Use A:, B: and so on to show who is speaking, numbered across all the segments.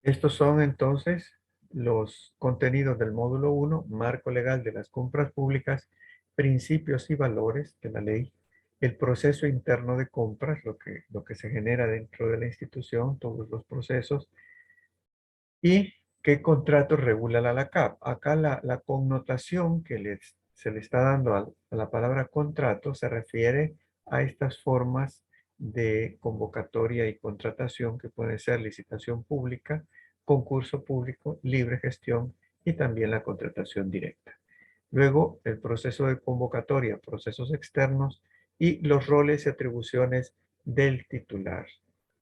A: Estos son entonces los contenidos del módulo 1, marco legal de las compras públicas, principios y valores de la ley, el proceso interno de compras, lo que se genera dentro de la institución, todos los procesos, y qué contrato regula la LACAP. Acá la connotación que se le está dando a la palabra contrato se refiere a estas formas de convocatoria y contratación que pueden ser licitación pública, concurso público, libre gestión y también la contratación directa. Luego, el proceso de convocatoria, procesos externos y los roles y atribuciones del titular,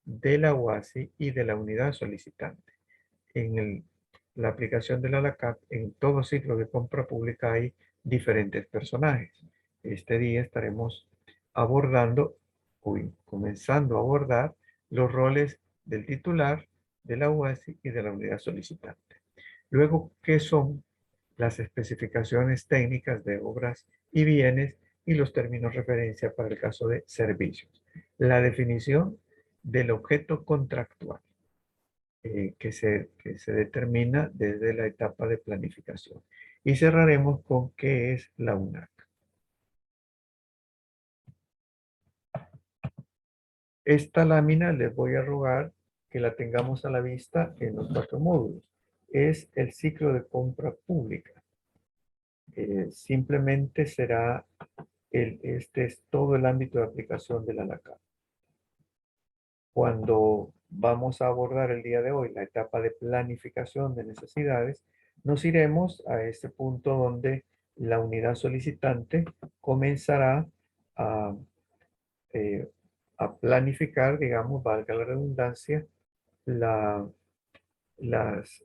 A: de la UASI y de la unidad solicitante. La aplicación de la LACAP, en todo ciclo de compra pública hay diferentes personajes. Este día estaremos abordando, comenzando a abordar los roles del titular, de la UASI y de la unidad solicitante. Luego, ¿qué son las especificaciones técnicas de obras y bienes y los términos de referencia para el caso de servicios? La definición del objeto contractual que se determina desde la etapa de planificación. Y cerraremos con qué es la UNAC. Esta lámina les voy a rogar que la tengamos a la vista en los 4 módulos. Es el ciclo de compra pública. Simplemente será, este es todo el ámbito de aplicación de la LACAP. Cuando vamos a abordar el día de hoy la etapa de planificación de necesidades, nos iremos a este punto donde la unidad solicitante comenzará a, eh, a planificar, digamos, valga la redundancia, la, las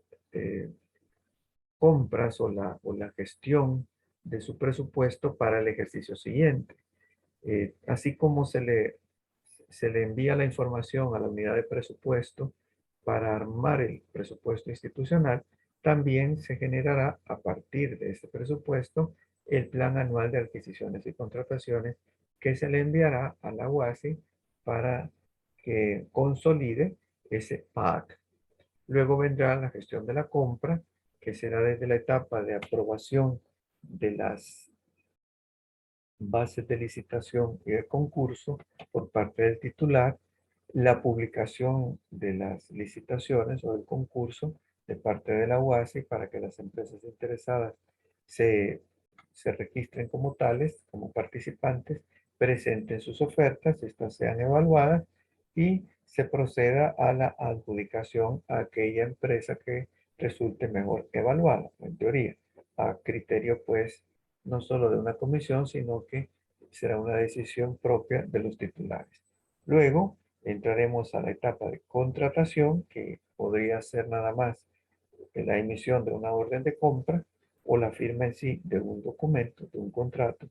A: compras o la gestión de su presupuesto para el ejercicio siguiente. Así como se le envía la información a la unidad de presupuesto para armar el presupuesto institucional, también se generará a partir de este presupuesto el plan anual de adquisiciones y contrataciones que se le enviará a la UASI para que consolide ese PAC. Luego vendrá la gestión de la compra, que será desde la etapa de aprobación de las bases de licitación y de concurso por parte del titular, la publicación de las licitaciones o del concurso de parte de la UASI para que las empresas interesadas se, se registren como tales, como participantes, presenten sus ofertas, estas sean evaluadas y se proceda a la adjudicación a aquella empresa que resulte mejor evaluada, en teoría, a criterio pues no solo de una comisión, sino que será una decisión propia de los titulares. Luego entraremos a la etapa de contratación, que podría ser nada más la emisión de una orden de compra o la firma en sí de un documento, de un contrato,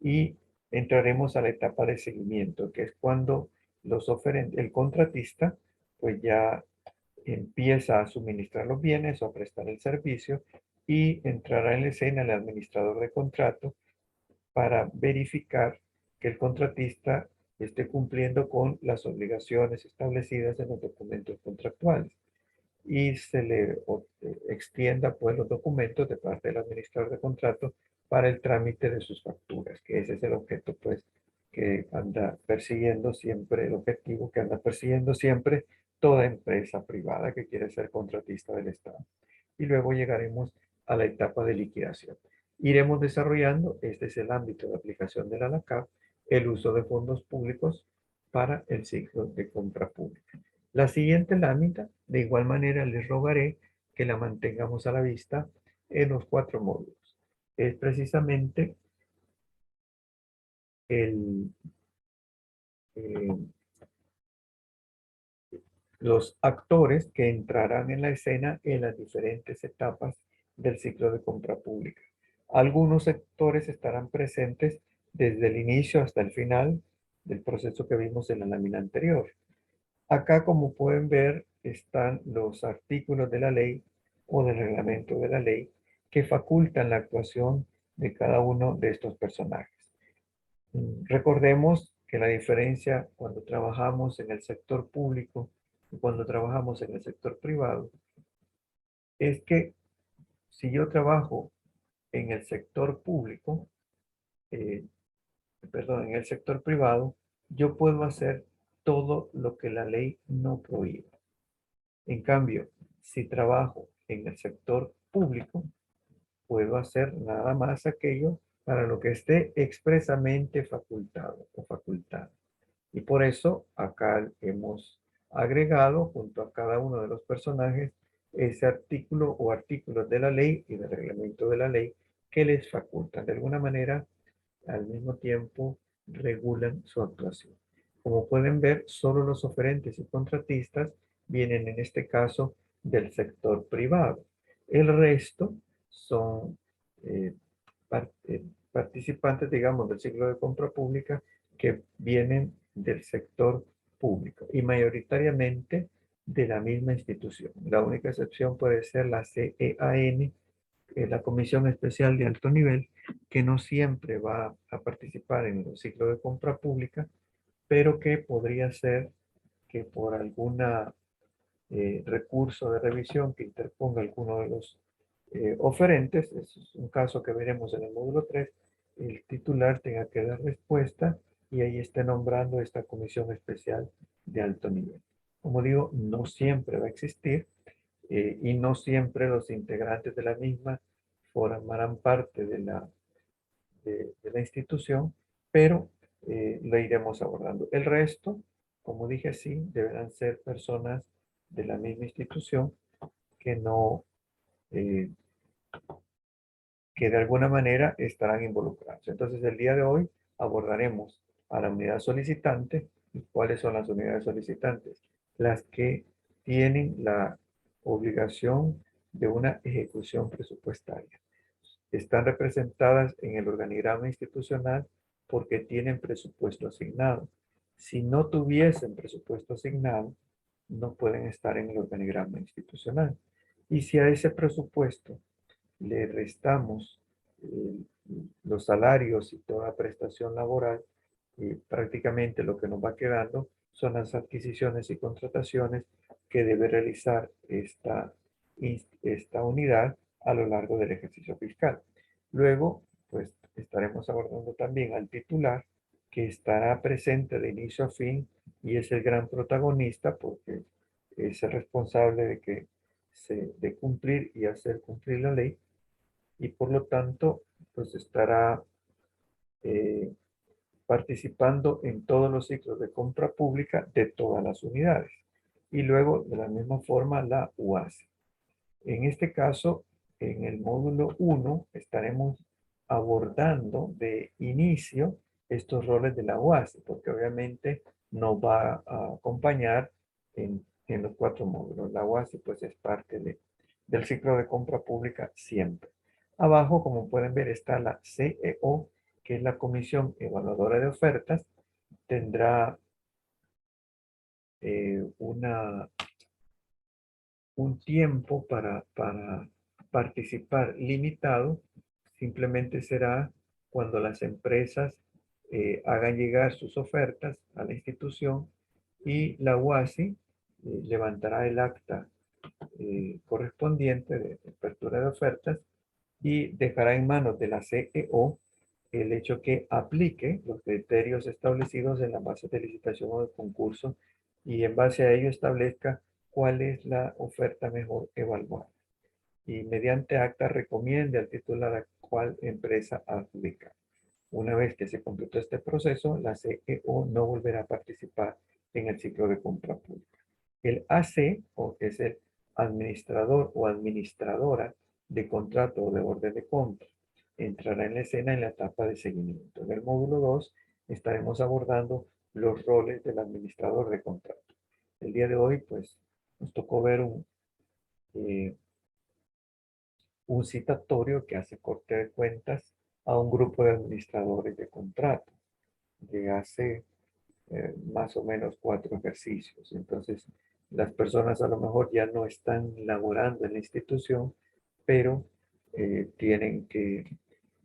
A: y entraremos a la etapa de seguimiento, que es cuando el contratista pues ya empieza a suministrar los bienes o a prestar el servicio y entrará en la escena el administrador de contrato para verificar que el contratista esté cumpliendo con las obligaciones establecidas en los documentos contractuales y se le extienda pues los documentos de parte del administrador de contrato para el trámite de sus facturas, que ese es el objeto pues que anda persiguiendo siempre, el objetivo que anda persiguiendo siempre toda empresa privada que quiere ser contratista del Estado. Y luego llegaremos a la etapa de liquidación. Iremos desarrollando, este es el ámbito de aplicación de la LACAP, el uso de fondos públicos para el ciclo de compra pública. La siguiente lámina, de igual manera, les rogaré que la mantengamos a la vista en los 4 módulos. Es precisamente el, eh, los actores que entrarán en la escena en las diferentes etapas del ciclo de compra pública. Algunos sectores estarán presentes desde el inicio hasta el final del proceso que vimos en la lámina anterior. Acá, como pueden ver, están los artículos de la ley o del reglamento de la ley que facultan la actuación de cada uno de estos personajes. Recordemos que la diferencia cuando trabajamos en el sector público y cuando trabajamos en el sector privado es que si yo trabajo en el sector público, eh, perdón, en el sector privado, yo puedo hacer todo lo que la ley no prohíbe. En cambio, si trabajo en el sector público, puedo hacer nada más aquello para lo que esté expresamente facultado o facultado. Y por eso acá hemos agregado junto a cada uno de los personajes ese artículo o artículos de la ley y del reglamento de la ley que les facultan. De alguna manera, al mismo tiempo, regulan su actuación. Como pueden ver, solo los oferentes y contratistas vienen en este caso del sector privado. El resto son eh, participantes, digamos, del ciclo de compra pública que vienen del sector público y mayoritariamente de la misma institución. La única excepción puede ser la CEAN, la Comisión Especial de Alto Nivel, que no siempre va a participar en el ciclo de compra pública, pero que podría ser que por alguna recurso de revisión que interponga alguno de los oferentes, es un caso que veremos en el módulo 3, el titular tenga que dar respuesta y ahí esté nombrando esta comisión especial de alto nivel. Como digo, no siempre va a existir y no siempre los integrantes de la misma formarán parte de la institución, pero lo iremos abordando. El resto, como dije, sí, deberán ser personas de la misma institución que no, eh, que de alguna manera estarán involucrados. Entonces, el día de hoy abordaremos a la unidad solicitante. ¿Y cuáles son las unidades solicitantes? Las que tienen la obligación de una ejecución presupuestaria. Están representadas en el organigrama institucional porque tienen presupuesto asignado. Si no tuviesen presupuesto asignado, no pueden estar en el organigrama institucional. Y si a ese presupuesto le restamos eh, los salarios y toda prestación laboral, prácticamente lo que nos va quedando son las adquisiciones y contrataciones que debe realizar esta unidad a lo largo del ejercicio fiscal. Luego, pues estaremos abordando también al titular, que estará presente de inicio a fin y es el gran protagonista porque es el responsable de cumplir y hacer cumplir la ley y por lo tanto, pues estará eh, participando en todos los ciclos de compra pública de todas las unidades. Y luego, de la misma forma, la UASI. En este caso, en el módulo 1, estaremos abordando de inicio estos roles de la UASI, porque obviamente nos va a acompañar en los 4 módulos. La UASI pues es parte del ciclo de compra pública siempre. Abajo, como pueden ver, está la CEO, que es la Comisión Evaluadora de Ofertas. Tendrá una un tiempo para participar limitado, simplemente será cuando las empresas hagan llegar sus ofertas a la institución y la UASI levantará el acta correspondiente de apertura de ofertas y dejará en manos de la CEO el hecho que aplique los criterios establecidos en la base de licitación o de concurso y en base a ello establezca cuál es la oferta mejor evaluada. Y mediante acta recomiende al titular a cuál empresa adjudicar. Una vez que se completó este proceso, la CEO no volverá a participar en el ciclo de compra pública. El AC, o que es el administrador o administradora de contrato o de orden de compra, entrará en la escena en la etapa de seguimiento. En el módulo 2 estaremos abordando los roles del administrador de contrato. El día de hoy, pues, nos tocó ver eh, un citatorio que hace corte de cuentas a un grupo de administradores de contrato de hace más o menos 4 ejercicios. Entonces, las personas a lo mejor ya no están laborando en la institución, pero tienen que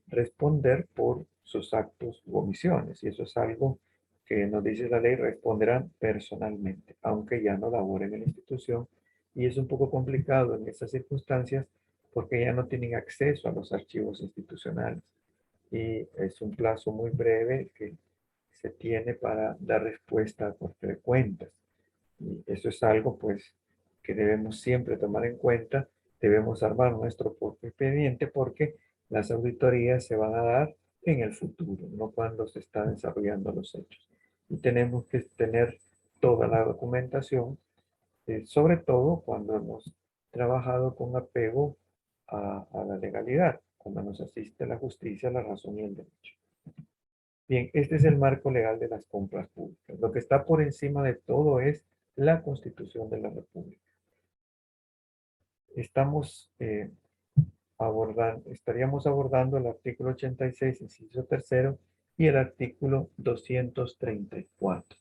A: responder por sus actos u omisiones. Y eso es algo que nos dice la ley, responderán personalmente, aunque ya no laboren en la institución, Y es un poco complicado en esas circunstancias porque ya no tienen acceso a los archivos institucionales. Y es un plazo muy breve que se tiene para dar respuesta a Corte de Cuentas. Y eso es algo, pues, que debemos siempre tomar en cuenta. Debemos armar nuestro propio expediente porque las auditorías se van a dar en el futuro, no cuando se están desarrollando los hechos. Y tenemos que tener toda la documentación, sobre todo cuando hemos trabajado con apego a la legalidad, cuando nos asiste la justicia, la razón y el derecho. Bien, este es el marco legal de las compras públicas. Lo que está por encima de todo es la Constitución de la República. Estaríamos abordando el artículo 86, inciso tercero, y el artículo 234.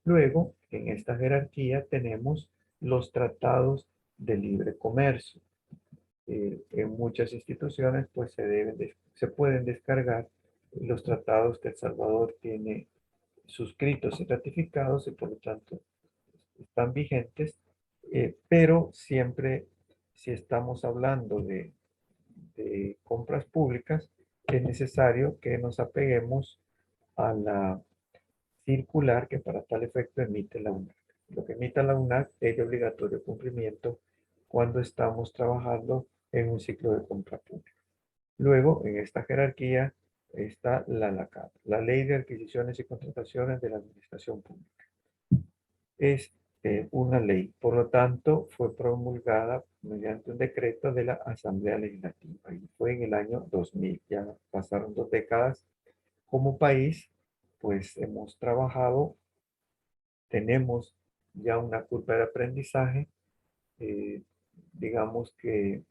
A: Luego, en esta jerarquía tenemos los tratados de libre comercio. En muchas instituciones, pues se pueden descargar los tratados que El Salvador tiene suscritos y ratificados y por lo tanto están vigentes, pero siempre si estamos hablando de compras públicas, es necesario que nos apeguemos a la circular que para tal efecto emite la UNAC. Lo que emita la UNAC es de obligatorio cumplimiento cuando estamos trabajando en un ciclo de compra pública. Luego, en esta jerarquía está la LACAP, la Ley de Adquisiciones y Contrataciones de la Administración Pública. Es una ley, por lo tanto, fue promulgada mediante un decreto de la Asamblea Legislativa y fue en el año 2000. Ya pasaron 2 décadas. Como país, pues hemos trabajado, tenemos ya una curva de aprendizaje. eh, digamos que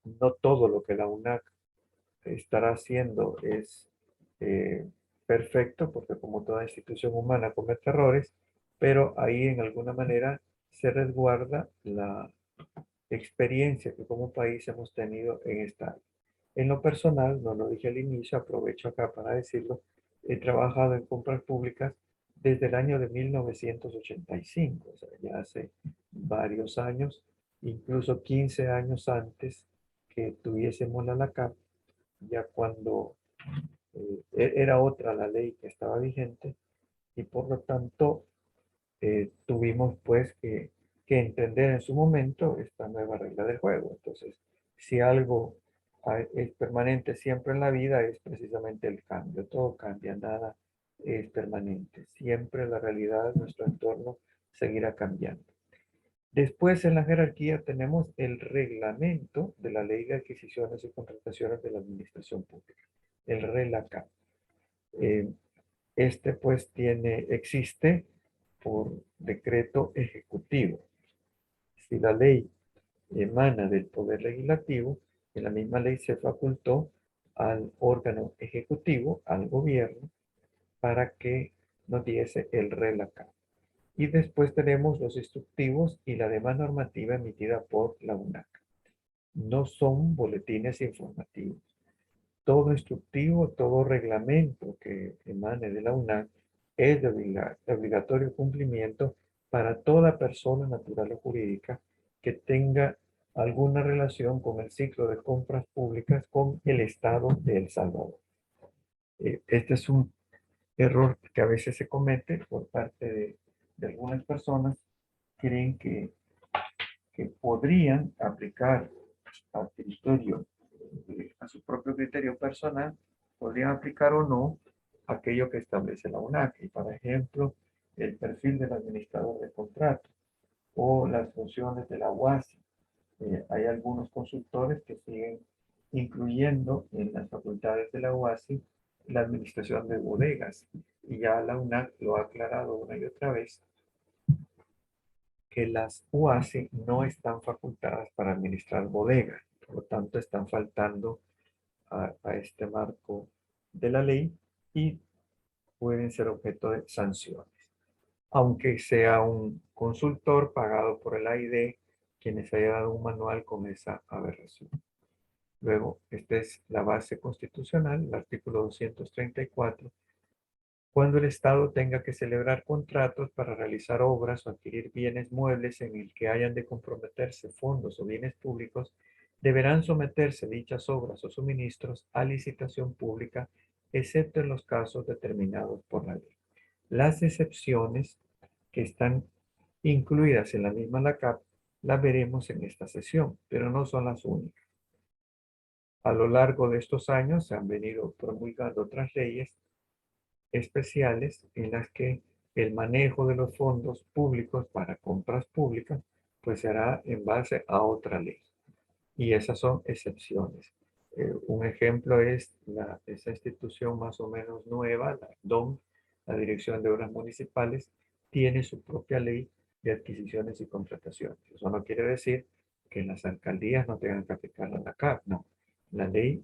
A: no todo lo que la UNAC estará haciendo es eh, perfecto, porque como toda institución humana comete errores, pero ahí en alguna manera se resguarda la experiencia que como país hemos tenido en esta área. En lo personal, no lo dije al inicio, aprovecho acá para decirlo, he trabajado en compras públicas desde el año de 1985, o sea, ya hace varios años, incluso 15 años antes que tuviésemos la LACAP, ya cuando era otra la ley que estaba vigente y por lo tanto tuvimos pues que entender en su momento esta nueva regla del juego. Entonces, si algo es permanente siempre en la vida es precisamente el cambio. Todo cambia, nada es permanente. Siempre la realidad de nuestro entorno seguirá cambiando. Después en la jerarquía tenemos el reglamento de la Ley de Adquisiciones y Contrataciones de la Administración Pública, el RELACA. Eh, este pues existe por decreto ejecutivo. Si la ley emana del Poder Legislativo, en la misma ley se facultó al órgano ejecutivo, al gobierno, para que nos diese el RELACA. Y después tenemos los instructivos y la demás normativa emitida por la UNAC. No son boletines informativos. Todo instructivo, todo reglamento que emane de la UNAC es de obligatorio cumplimiento para toda persona natural o jurídica que tenga alguna relación con el ciclo de compras públicas con el Estado de El Salvador. Este es un error que a veces se comete por parte de algunas personas. Creen que podrían aplicar al criterio, a su propio criterio personal, podrían aplicar o no aquello que establece la UNAC. Y, por ejemplo, el perfil del administrador de contrato o las funciones de la UASI. Hay algunos consultores que siguen incluyendo en las facultades de la UASI la administración de bodegas. Y ya la UNAC lo ha aclarado una y otra vez que las UASI no están facultadas para administrar bodegas. Por lo tanto, están faltando a este marco de la ley y pueden ser objeto de sanciones. Aunque sea un consultor pagado por el AID quienes haya dado un manual con esa aberración. Luego, esta es la base constitucional, el artículo 234, Cuando el Estado tenga que celebrar contratos para realizar obras o adquirir bienes muebles en el que hayan de comprometerse fondos o bienes públicos, deberán someterse dichas obras o suministros a licitación pública, excepto en los casos determinados por la ley. Las excepciones que están incluidas en la misma LACAP las veremos en esta sesión, pero no son las únicas. A lo largo de estos años se han venido promulgando otras leyes especiales en las que el manejo de los fondos públicos para compras públicas pues se hará en base a otra ley. Y esas son excepciones. Un ejemplo es esa institución más o menos nueva, la DOM, la Dirección de Obras Municipales, tiene su propia ley de adquisiciones y contrataciones. Eso no quiere decir que las alcaldías no tengan que aplicar la CAP, no. La ley,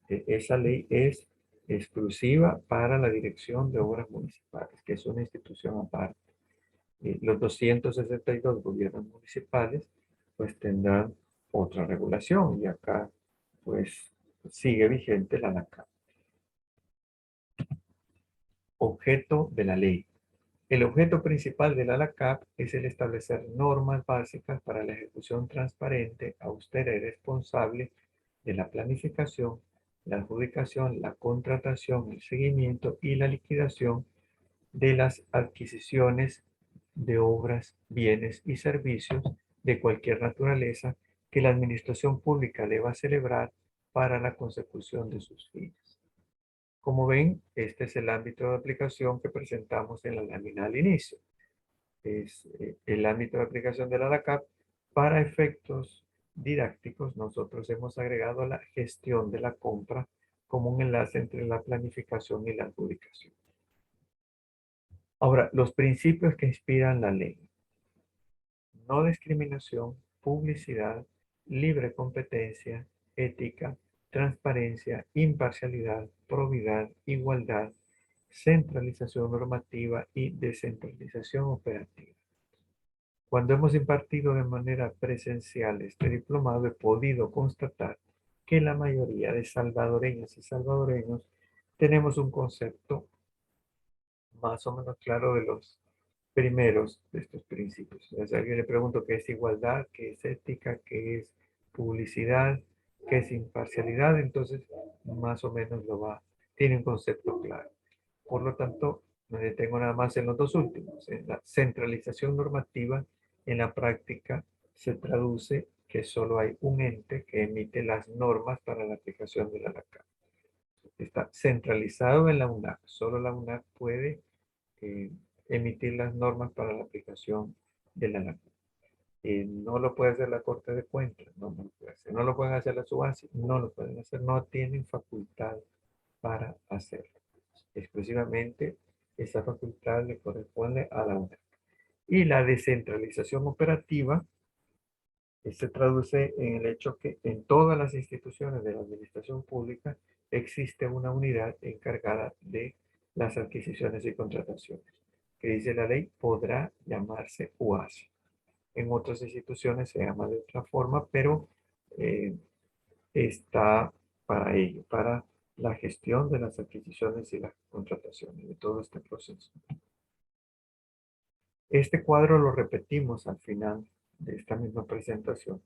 A: esa ley es exclusiva para la Dirección de Obras Municipales, que es una institución aparte. Los 262 gobiernos municipales pues tendrán otra regulación y acá pues sigue vigente la LACAP. Objeto de la ley. El objeto principal de la LACAP es el establecer normas básicas para la ejecución transparente, austera y responsable de la planificación, la adjudicación, la contratación, el seguimiento y la liquidación de las adquisiciones de obras, bienes y servicios de cualquier naturaleza que la administración pública deba celebrar para la consecución de sus fines. Como ven, este es el ámbito de aplicación que presentamos en la lámina al inicio. Es el ámbito de aplicación de la LACAP. Para efectos didácticos, nosotros hemos agregado la gestión de la compra como un enlace entre la planificación y la adjudicación. Ahora, los principios que inspiran la ley. No discriminación, publicidad, libre competencia, ética, transparencia, imparcialidad, probidad, igualdad, centralización normativa y descentralización operativa. Cuando hemos impartido de manera presencial este diplomado, he podido constatar que la mayoría de salvadoreñas y salvadoreños tenemos un concepto más o menos claro de los primeros de estos principios. Si a alguien le pregunto qué es igualdad, qué es ética, qué es publicidad, qué es imparcialidad, entonces más o menos tiene un concepto claro. Por lo tanto, me detengo nada más en los dos últimos. En la centralización normativa, en la práctica se traduce que solo hay un ente que emite las normas para la aplicación de la LACAP. Está centralizado en la UNAC. Solo la UNAC puede emitir las normas para la aplicación de la LACAP. No lo puede hacer la Corte de Cuentas, no lo puede hacer. No lo pueden hacer la SUBASI, no lo pueden hacer, no tienen facultad para hacerlo. Exclusivamente esa facultad le corresponde a la UNAC. Y la descentralización operativa se traduce en el hecho que en todas las instituciones de la administración pública existe una unidad encargada de las adquisiciones y contrataciones, que dice la ley podrá llamarse UASI. En otras instituciones se llama de otra forma, pero está para ello, para la gestión de las adquisiciones y las contrataciones, de todo este proceso. Este cuadro lo repetimos al final de esta misma presentación,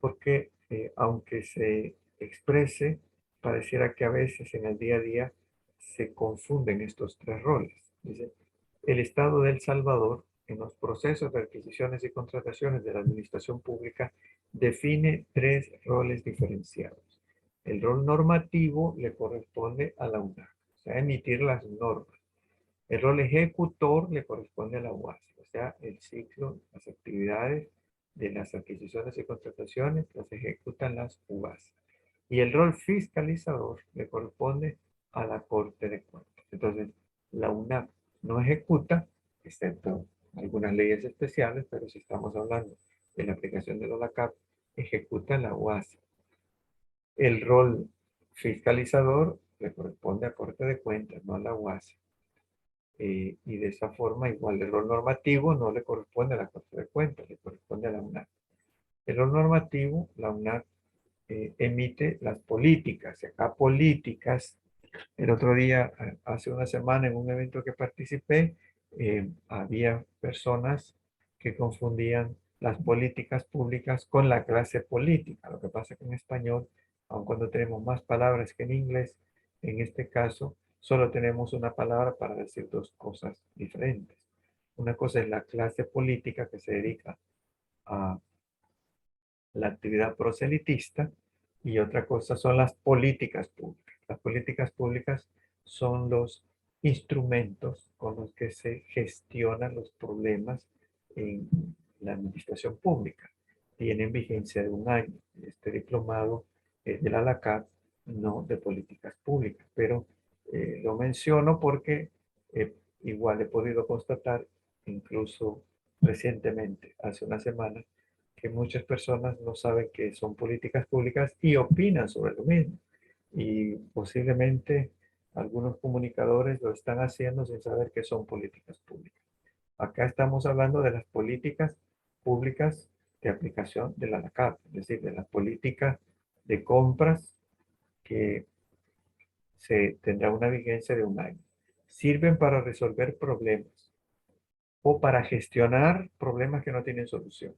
A: porque aunque se exprese, pareciera que a veces en el día a día se confunden estos tres roles. Dice, el Estado de El Salvador, en los procesos de adquisiciones y contrataciones de la administración pública, define tres roles diferenciados. El rol normativo le corresponde a la UNAC, o sea, emitir las normas. El rol ejecutor le corresponde a la UASI, o sea, el ciclo, las actividades de las adquisiciones y contrataciones las ejecutan las UASI. Y el rol fiscalizador le corresponde a la Corte de Cuentas. Entonces, la UNAC no ejecuta, excepto algunas leyes especiales, pero si estamos hablando de la aplicación de la LACAP, ejecuta la UASI. El rol fiscalizador le corresponde a Corte de Cuentas, no a la UASI. Y de esa forma, igual el rol normativo no le corresponde a la Corte de Cuentas, le corresponde a la UNAC. El rol normativo, la UNAC emite las políticas, y acá políticas El otro día, hace una semana, en un evento que participé, había personas que confundían las políticas públicas con la clase política. Lo que pasa es que en español, aun cuando tenemos más palabras que en inglés, en este caso, solo tenemos una palabra para decir dos cosas diferentes. Una cosa es la clase política que se dedica a la actividad proselitista y otra cosa son las políticas públicas. Las políticas públicas son los instrumentos con los que se gestionan los problemas en la administración pública. Tienen vigencia de un año. Este diplomado es de la ALACAP, no de políticas públicas, pero lo menciono porque igual he podido constatar, incluso recientemente, hace una semana, que muchas personas no saben que son políticas públicas y opinan sobre lo mismo. Y posiblemente algunos comunicadores lo están haciendo sin saber que son políticas públicas. Acá estamos hablando de las políticas públicas de aplicación de la ANACAP, es decir, de las políticas de compras que se tendrá una vigencia de un año. Sirven para resolver problemas o para gestionar problemas que no tienen solución,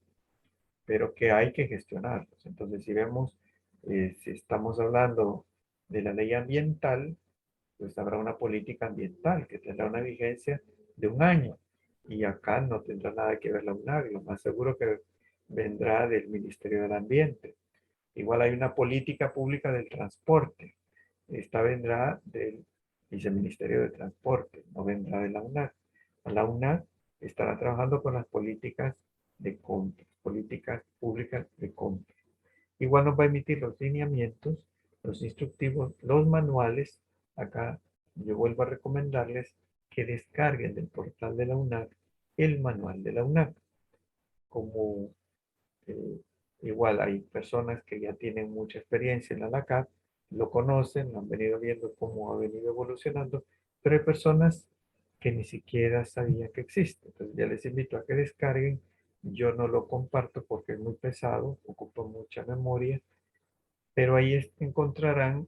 A: pero que hay que gestionarlos. Entonces, si vemos, si estamos hablando de la ley ambiental, pues habrá una política ambiental que tendrá una vigencia de un año. Y acá no tendrá nada que ver la UNAG, lo más seguro que vendrá del Ministerio del Ambiente. Igual hay una política pública del transporte. Esta vendrá del Viceministerio de Transporte, no vendrá de la UNAG. La UNAG estará trabajando con las políticas de compra, políticas públicas de compra. Igual nos va a emitir los lineamientos, los instructivos, los manuales. Acá yo vuelvo a recomendarles que descarguen del portal de la UNAG el manual de la UNAG. Como eh, igual hay personas que ya tienen mucha experiencia en la LACAP, lo conocen, han venido viendo cómo ha venido evolucionando, pero hay personas que ni siquiera sabían que existe. Entonces ya les invito a que descarguen. Yo no lo comparto porque es muy pesado, ocupa mucha memoria, pero ahí encontrarán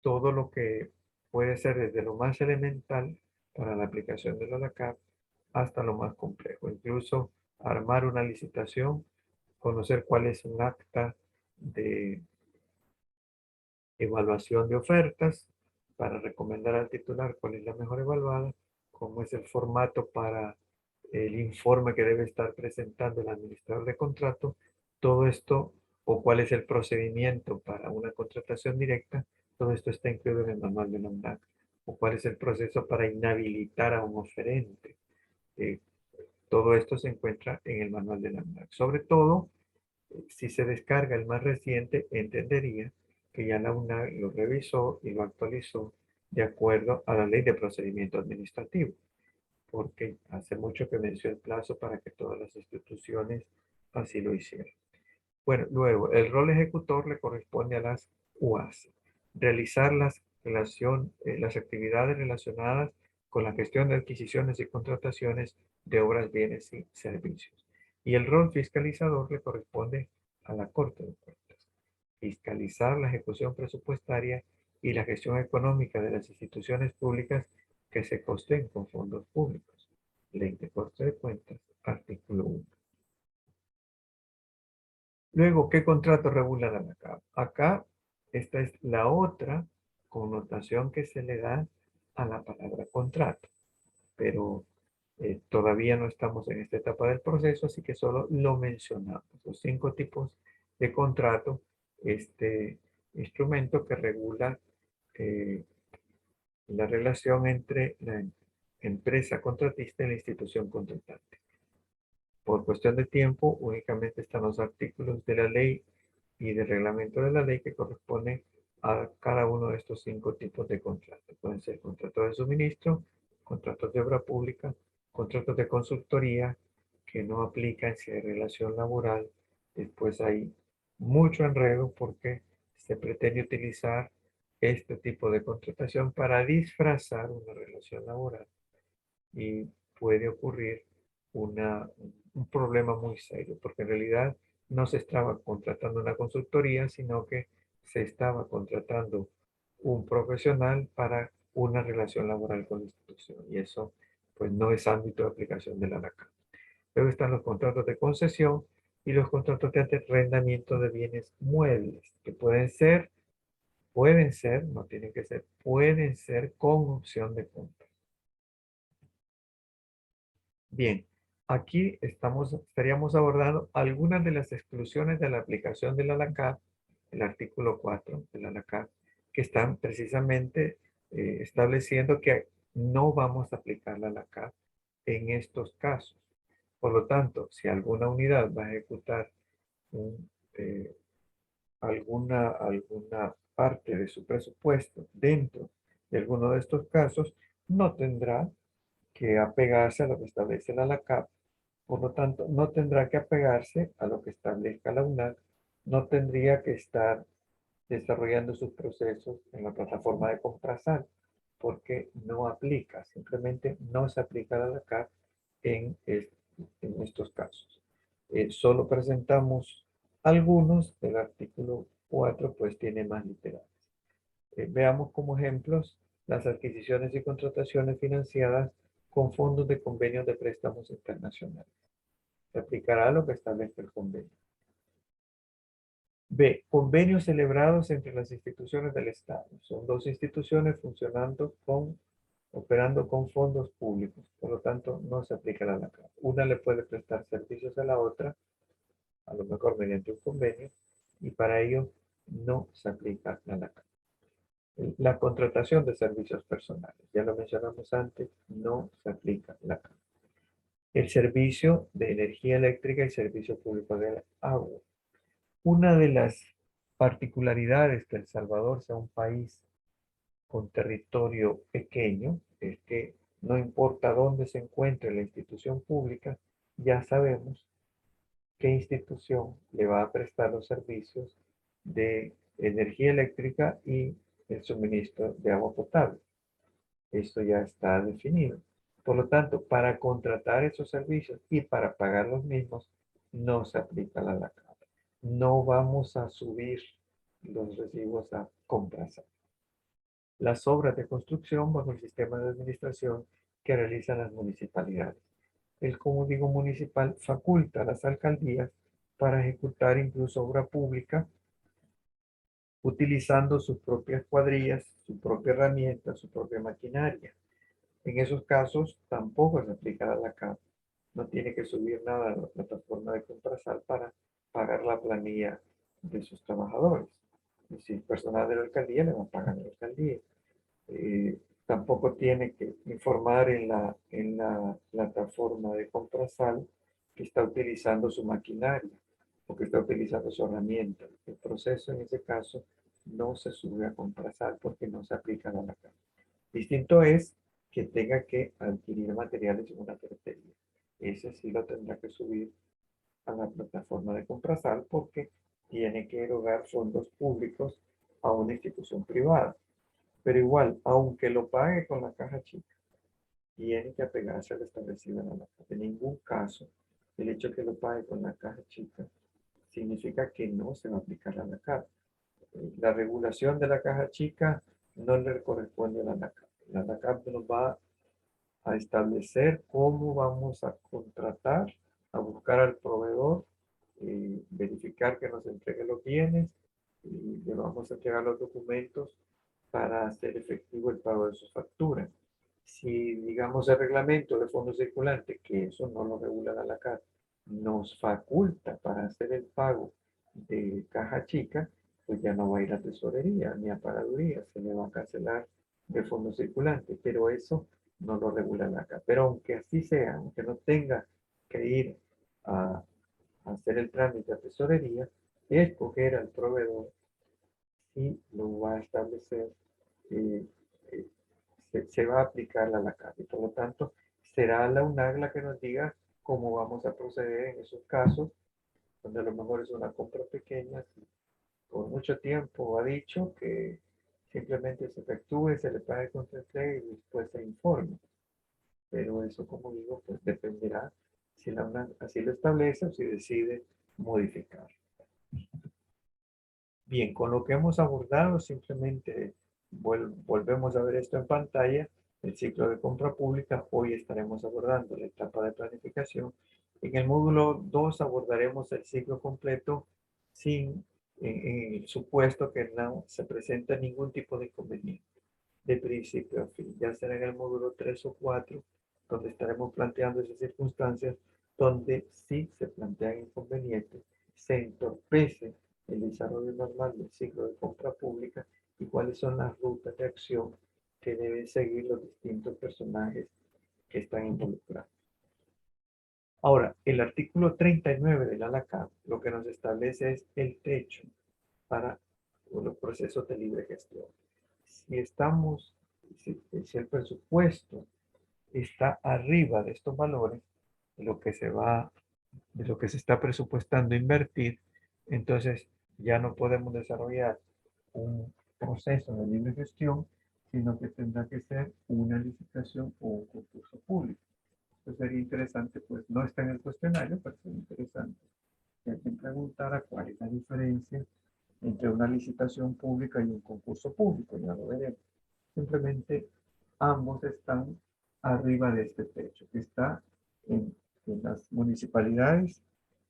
A: todo lo que puede ser desde lo más elemental para la aplicación de la LACAP hasta lo más complejo. Incluso armar una licitación, conocer cuál es un acta de evaluación de ofertas para recomendar al titular cuál es la mejor evaluada, cómo es el formato para el informe que debe estar presentando el administrador de contrato, todo esto, o cuál es el procedimiento para una contratación directa, todo esto está incluido en el manual de la UNAC, o cuál es el proceso para inhabilitar a un oferente. Eh, Todo esto se encuentra en el manual de la UNAC. Sobre todo, si se descarga el más reciente, entendería que ya la UNAC lo revisó y lo actualizó de acuerdo a la ley de procedimiento administrativo, porque hace mucho que venció el plazo para que todas las instituciones así lo hicieran. Bueno, luego, el rol ejecutor le corresponde a las UAS, realizar las actividades relacionadas con la gestión de adquisiciones y contrataciones de obras, bienes y servicios. Y el rol fiscalizador le corresponde a la Corte de Cuentas, fiscalizar la ejecución presupuestaria y la gestión económica de las instituciones públicas que se costeen con fondos públicos. Ley de Corte de Cuentas, artículo 1. Luego, ¿qué contrato regula la ANACAP? Acá, esta es la otra connotación que se le da a la palabra contrato, pero todavía no estamos en esta etapa del proceso, así que solo lo mencionamos. Los 5 tipos de contrato, este instrumento que regula eh, la relación entre la empresa contratista y la institución contratante. Por cuestión de tiempo, únicamente están los artículos de la ley y del reglamento de la ley que corresponden a cada uno de estos 5 tipos de contratos. Pueden ser contratos de suministro, contratos de obra pública, contratos de consultoría que no aplican si hay relación laboral. Después hay mucho enredo porque se pretende utilizar este tipo de contratación para disfrazar una relación laboral y puede ocurrir un problema muy serio, porque en realidad no se estaba contratando una consultoría, sino que se estaba contratando un profesional para una relación laboral con la institución. Y eso pues no es ámbito de aplicación de la ANACAP. Luego están los contratos de concesión y los contratos de arrendamiento de bienes muebles, que pueden ser, no tienen que ser, pueden ser con opción de compra. Bien, aquí estaríamos abordando algunas de las exclusiones de la aplicación de la ANACAP, el artículo 4 de la ANACAP, que están precisamente estableciendo que no vamos a aplicar la ANACAP en estos casos. Por lo tanto, si alguna unidad va a ejecutar eh, alguna parte de su presupuesto dentro de alguno de estos casos, no tendrá que apegarse a lo que establece la ANACAP. Por lo tanto, no tendrá que apegarse a lo que establezca la UNAC, no tendría que estar desarrollando sus procesos en la plataforma de Comprasan, porque no aplica, simplemente no se aplica la ANACAP en estos casos. Solo presentamos algunos, el artículo 4 pues tiene más literales. Veamos como ejemplos las adquisiciones y contrataciones financiadas con fondos de convenios de préstamos internacionales. Se aplicará lo que establece el convenio. B. Convenios celebrados entre las instituciones del Estado. Son dos instituciones operando con fondos públicos. Por lo tanto, no se aplica la ANACAP. Una le puede prestar servicios a la otra, a lo mejor mediante un convenio, y para ello no se aplica la ANACAP. La contratación de servicios personales, ya lo mencionamos antes, no se aplica la ANACAP. El servicio de energía eléctrica y servicio público del agua. Una de las particularidades que El Salvador sea un país con territorio pequeño es que no importa dónde se encuentre la institución pública, ya sabemos qué institución le va a prestar los servicios de energía eléctrica y el suministro de agua potable. Esto ya está definido. Por lo tanto, para contratar esos servicios y para pagar los mismos, no se aplica la ANACAP. No vamos a subir los recibos a Comprasan. Las obras de construcción bajo el sistema de administración que realizan las municipalidades. El Código Municipal faculta a las alcaldías para ejecutar incluso obra pública utilizando sus propias cuadrillas, su propia herramienta, su propia maquinaria. En esos casos tampoco se aplica la ANACAP. No tiene que subir nada a la plataforma de Comprasan para pagar la planilla de sus trabajadores. Y si el personal de la alcaldía le va a pagar a la alcaldía. Tampoco tiene que informar en la plataforma de Comprasan que está utilizando su maquinaria o que está utilizando su herramienta. El proceso en ese caso no se sube a Comprasan porque no se aplica a la ANACAP. Distinto es que tenga que adquirir materiales en una ferretería. Ese sí lo tendrá que subir a la plataforma de Comprasan porque tiene que erogar fondos públicos a una institución privada. Pero igual, aunque lo pague con la caja chica, tiene que apegarse al establecido en la ANACAP. En ningún caso, el hecho de que lo pague con la caja chica significa que no se va a aplicar la ANACAP. La regulación de la caja chica no le corresponde a la ANACAP. La ANACAP nos va a establecer cómo vamos a contratar, a buscar al proveedor, verificar que nos entregue los bienes y le vamos a entregar los documentos para hacer efectivo el pago de sus facturas. Si, digamos, el reglamento de fondo circulante, que eso no lo regula la ANACAP, nos faculta para hacer el pago de caja chica, pues ya no va a ir a tesorería ni a pagaduría, se le va a cancelar de fondo circulante, pero eso no lo regula la ANACAP. Pero aunque así sea, aunque no tenga que ir a hacer el trámite a tesorería, escoger al proveedor y lo va a establecer, eh, eh, se va a aplicar la ANACAP. Y por lo tanto, será la UNAC la que nos diga cómo vamos a proceder en esos casos, donde a lo mejor es una compra pequeña. Por mucho tiempo ha dicho que simplemente se efectúe, se le pague con entrega y después se informe. Pero eso, como digo, pues dependerá si la UNAC así lo establece o si decide modificar. Bien, con lo que hemos abordado, simplemente volvemos a ver esto en pantalla, el ciclo de compra pública. Hoy estaremos abordando la etapa de planificación. En el módulo 2 abordaremos el ciclo completo en el supuesto que no se presenta ningún tipo de inconveniente de principio a fin. Ya será en el módulo 3 o 4 donde estaremos planteando esas circunstancias donde sí se plantean inconvenientes, se entorpece el desarrollo normal del ciclo de compra pública y cuáles son las rutas de acción que deben seguir los distintos personajes que están involucrados. Ahora, el artículo 39 de la LACAP lo que nos establece es el techo para los procesos de libre gestión. Si si el presupuesto está arriba de estos valores, de lo que de lo que se está presupuestando invertir, entonces ya no podemos desarrollar un proceso de libre gestión, sino que tendrá que ser una licitación o un concurso público. Entonces sería interesante, pues no está en el cuestionario, pero sería interesante que alguien preguntara cuál es la diferencia entre una licitación pública y un concurso público, ya lo veremos. Simplemente ambos están arriba de este techo, que está en las municipalidades.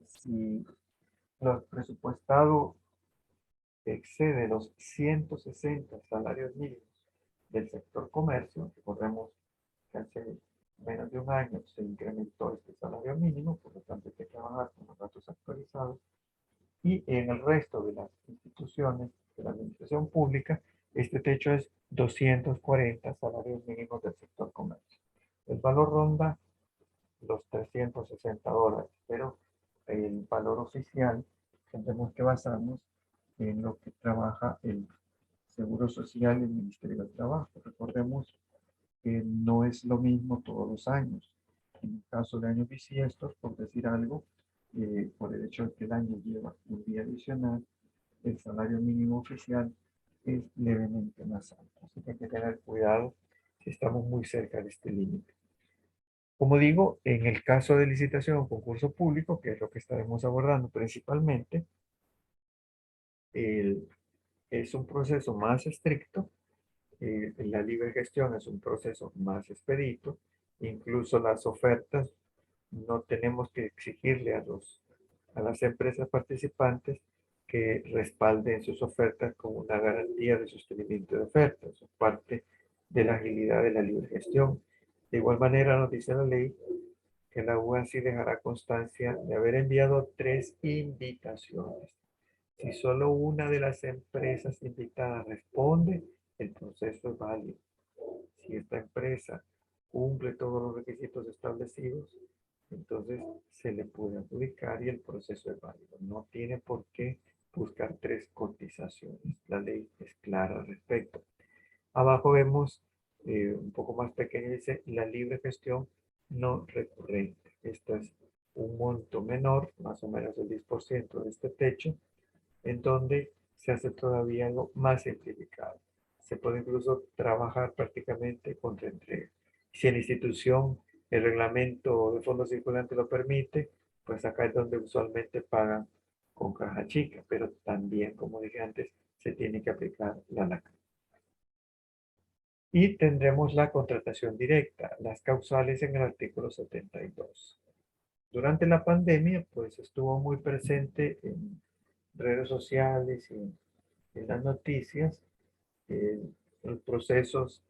A: Si los presupuestados excede los 160 salarios mínimos del sector comercio, recordemos que hace menos de un año se incrementó este salario mínimo, por lo tanto hay que trabajar con los datos actualizados, y en el resto de las instituciones de la administración pública, este techo es 240 salarios mínimos del sector comercio. El valor ronda los $360, pero el valor oficial tendremos que basarnos en lo que trabaja el Seguro Social y el Ministerio del Trabajo. Recordemos que no es lo mismo todos los años. En el caso de años bisiestos, por decir algo, por el hecho de que el año lleva un día adicional, el salario mínimo oficial es levemente más alto. Así que hay que tener cuidado si estamos muy cerca de este límite. Como digo, en el caso de licitación o concurso público, que es lo que estaremos abordando principalmente, es un proceso más estricto. La libre gestión es un proceso más expedito. Incluso las ofertas no tenemos que exigirle a las empresas participantes que respalden sus ofertas con una garantía de sostenimiento de ofertas. Eso es parte de la agilidad de la libre gestión. De igual manera, nos dice la ley que la UASI dejará constancia de haber enviado 3 invitaciones. Si solo una de las empresas invitadas responde, el proceso es válido. Si esta empresa cumple todos los requisitos establecidos, entonces se le puede adjudicar y el proceso es válido. No tiene por qué buscar 3 cotizaciones. La ley es clara al respecto. Abajo vemos un poco más pequeño, dice la libre gestión no recurrente. Esto es un monto menor, más o menos el 10% de este techo, en donde se hace todavía algo más simplificado. Se puede incluso trabajar prácticamente contra entrega. Si en la institución el reglamento de fondos circulantes lo permite, pues acá es donde usualmente pagan con caja chica, pero también, como dije antes, se tiene que aplicar la LAC. Y tendremos la contratación directa, las causales en el artículo 72. Durante la pandemia, pues estuvo muy presente en redes sociales y en las noticias los procesos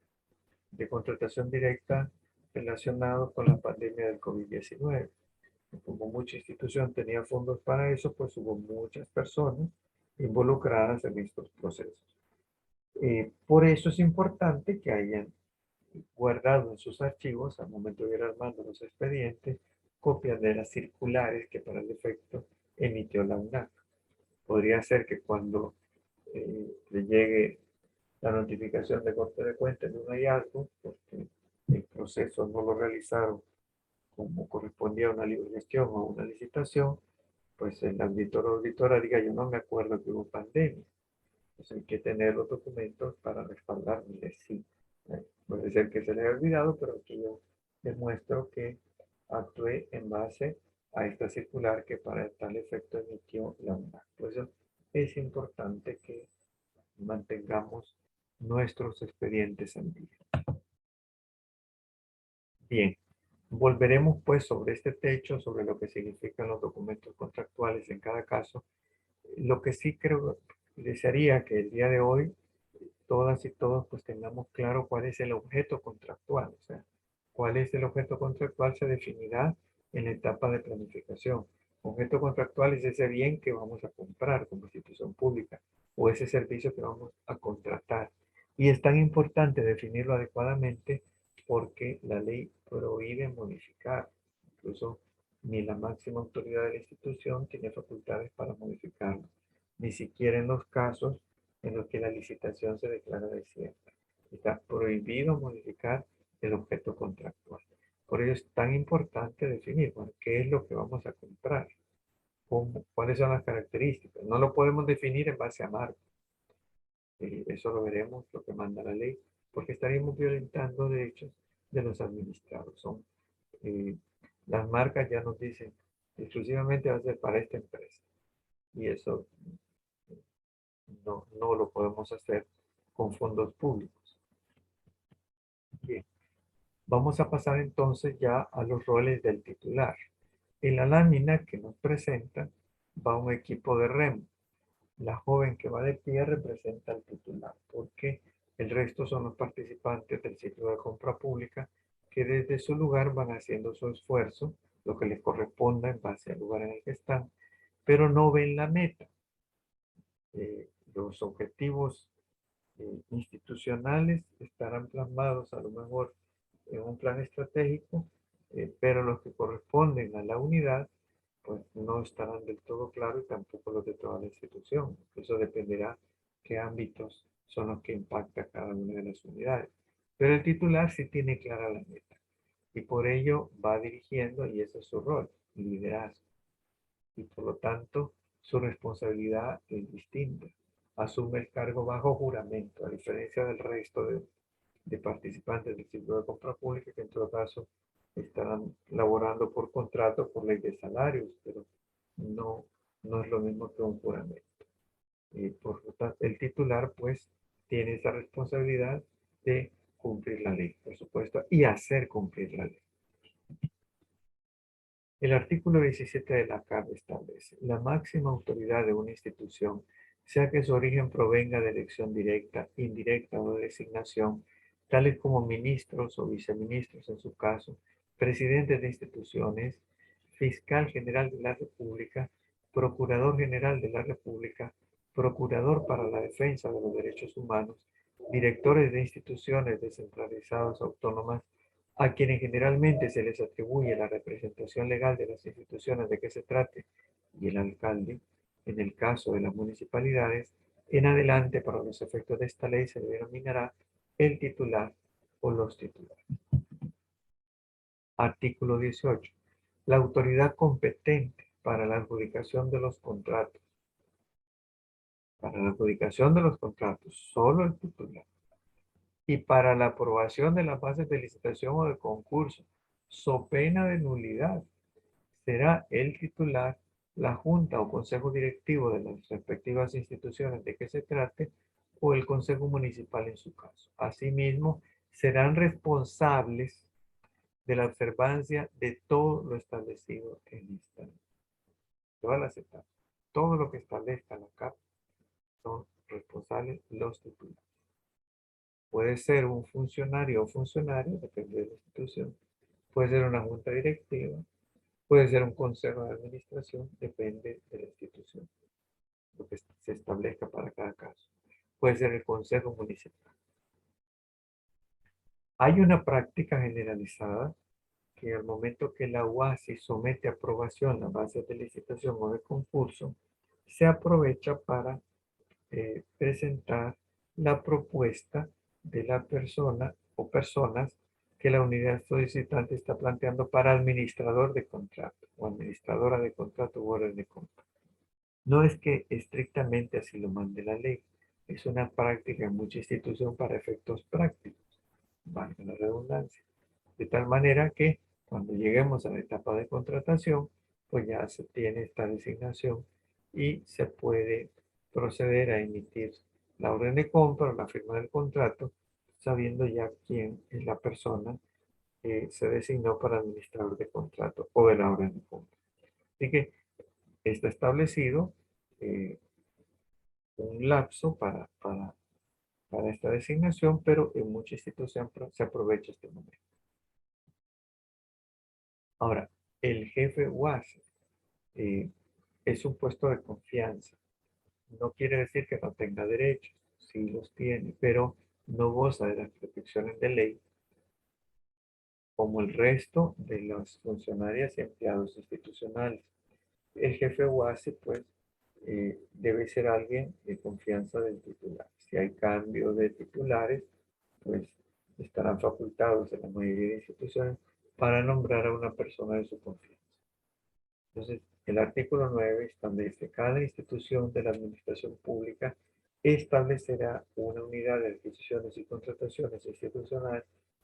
A: de contratación directa relacionados con la pandemia del COVID-19. Como mucha institución tenía fondos para eso, pues hubo muchas personas involucradas en estos procesos. Por eso es importante que hayan guardado en sus archivos, al momento de ir armando los expedientes, copias de las circulares que para el efecto emitió la UNAC. Podría ser que cuando le llegue la notificación de corte de cuentas de un hallazgo, porque el proceso no lo realizaron como correspondía a una libre gestión o una licitación, pues el auditor o auditora diga, yo no me acuerdo que hubo pandemia. Pues hay que tener los documentos para respaldarme de sí. Puede ser que se le haya olvidado, pero aquí yo demuestro que actué en base a esta circular que para tal efecto emitió la UNAC. Por eso es importante que mantengamos nuestros expedientes al día. Bien, volveremos pues sobre este techo, sobre lo que significan los documentos contractuales en cada caso. Lo que sí creo, desearía que el día de hoy todas y todos pues tengamos claro cuál es el objeto contractual, o sea, cuál es el objeto contractual se definirá en la etapa de planificación. Objeto contractual es ese bien que vamos a comprar como institución pública o ese servicio que vamos a contratar. Y es tan importante definirlo adecuadamente porque la ley prohíbe modificar. Incluso ni la máxima autoridad de la institución tiene facultades para modificarlo, ni siquiera en los casos en los que la licitación se declara desierta. Está prohibido modificar el objeto contractual. Por ello es tan importante definir, bueno, qué es lo que vamos a comprar, cuáles son las características. No lo podemos definir en base a marca. Eso lo veremos, lo que manda la ley, porque estaríamos violentando derechos de los administrados. Eh, las marcas ya nos dicen, exclusivamente va a ser para esta empresa. Y eso no lo podemos hacer con fondos públicos. Bien, vamos a pasar entonces ya a los roles del titular. En la lámina que nos presenta va un equipo de remo. La joven que va de pie representa al titular, porque el resto son los participantes del ciclo de compra pública que desde su lugar van haciendo su esfuerzo, lo que les corresponda en base al lugar en el que están, pero no ven la meta. Los objetivos institucionales estarán plasmados a lo mejor en un plan estratégico, pero los que corresponden a la unidad, pues no estarán del todo claros y tampoco los de toda la institución. Eso dependerá qué ámbitos son los que impacta cada una de las unidades. Pero el titular sí tiene clara la meta y por ello va dirigiendo y ese es su rol, liderazgo. Y por lo tanto su responsabilidad es distinta. Asume el cargo bajo juramento, a diferencia del resto de participantes del ciclo de compra pública, que en todo caso estarán laborando por contrato, por ley de salarios, pero no, no es lo mismo que un juramento. Por lo tanto, el titular pues tiene esa responsabilidad de cumplir la ley, por supuesto, y hacer cumplir la ley. El artículo 17 de la CAP establece la máxima autoridad de una institución, sea que su origen provenga de elección directa, indirecta o de designación, tales como ministros o viceministros en su caso, presidentes de instituciones, fiscal general de la República, procurador general de la República, procurador para la defensa de los derechos humanos, directores de instituciones descentralizadas autónomas, a quienes generalmente se les atribuye la representación legal de las instituciones de que se trate, y el alcalde, en el caso de las municipalidades, en adelante para los efectos de esta ley se denominará el titular o los titulares. Artículo 18. La autoridad competente para la adjudicación de los contratos. Para la adjudicación de los contratos, solo el titular. Y para la aprobación de las bases de licitación o de concurso, so pena de nulidad, será el titular, la junta o consejo directivo de las respectivas instituciones de que se trate o el consejo municipal en su caso. Asimismo, serán responsables de la observancia de todo lo establecido en esta ley. Todas las etapas, todo lo que establezca la CAP son responsables los titulares. Puede ser un funcionario o funcionario, depende de la institución. Puede ser una junta directiva. Puede ser un consejo de administración, depende de la institución, lo que se establezca para cada caso. Puede ser el consejo municipal. Hay una práctica generalizada que al momento que la UASI somete a aprobación la base de licitación o de concurso, se aprovecha para presentar la propuesta de la persona o personas que la unidad solicitante está planteando para administrador de contrato o administradora de contrato o orden de compra. No es que estrictamente así lo mande la ley, es una práctica en mucha institución para efectos prácticos, valga la redundancia. De tal manera que cuando lleguemos a la etapa de contratación, pues ya se tiene esta designación y se puede proceder a emitir la orden de compra o la firma del contrato, sabiendo ya quién es la persona que se designó para administrador de contrato o de la orden de compra. Así que está establecido eh, un lapso para esta designación, pero en muchas instituciones se aprovecha este momento. Ahora, el jefe UASI es un puesto de confianza. No quiere decir que no tenga derechos, sí los tiene, pero no goza de las protecciones de ley como el resto de las funcionarias y empleados institucionales. El jefe UASI, pues, debe ser alguien de confianza del titular. Si hay cambio de titulares, pues estarán facultados en la mayoría de instituciones para nombrar a una persona de su confianza. Entonces, el artículo 9 establece que cada institución de la administración pública establecerá una unidad de adquisiciones y contrataciones institucionales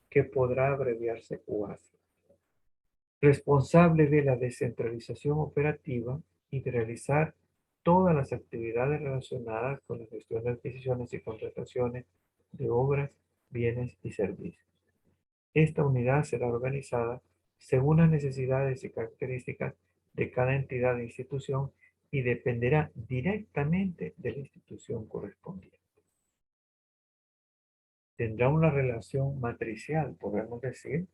A: que podrá abreviarse UASI, responsable de la descentralización operativa y de realizar todas las actividades relacionadas con la gestión de adquisiciones y contrataciones de obras, bienes y servicios. Esta unidad será organizada según las necesidades y características de cada entidad e institución y dependerá directamente de la institución correspondiente. Tendrá una relación matricial, podemos decir,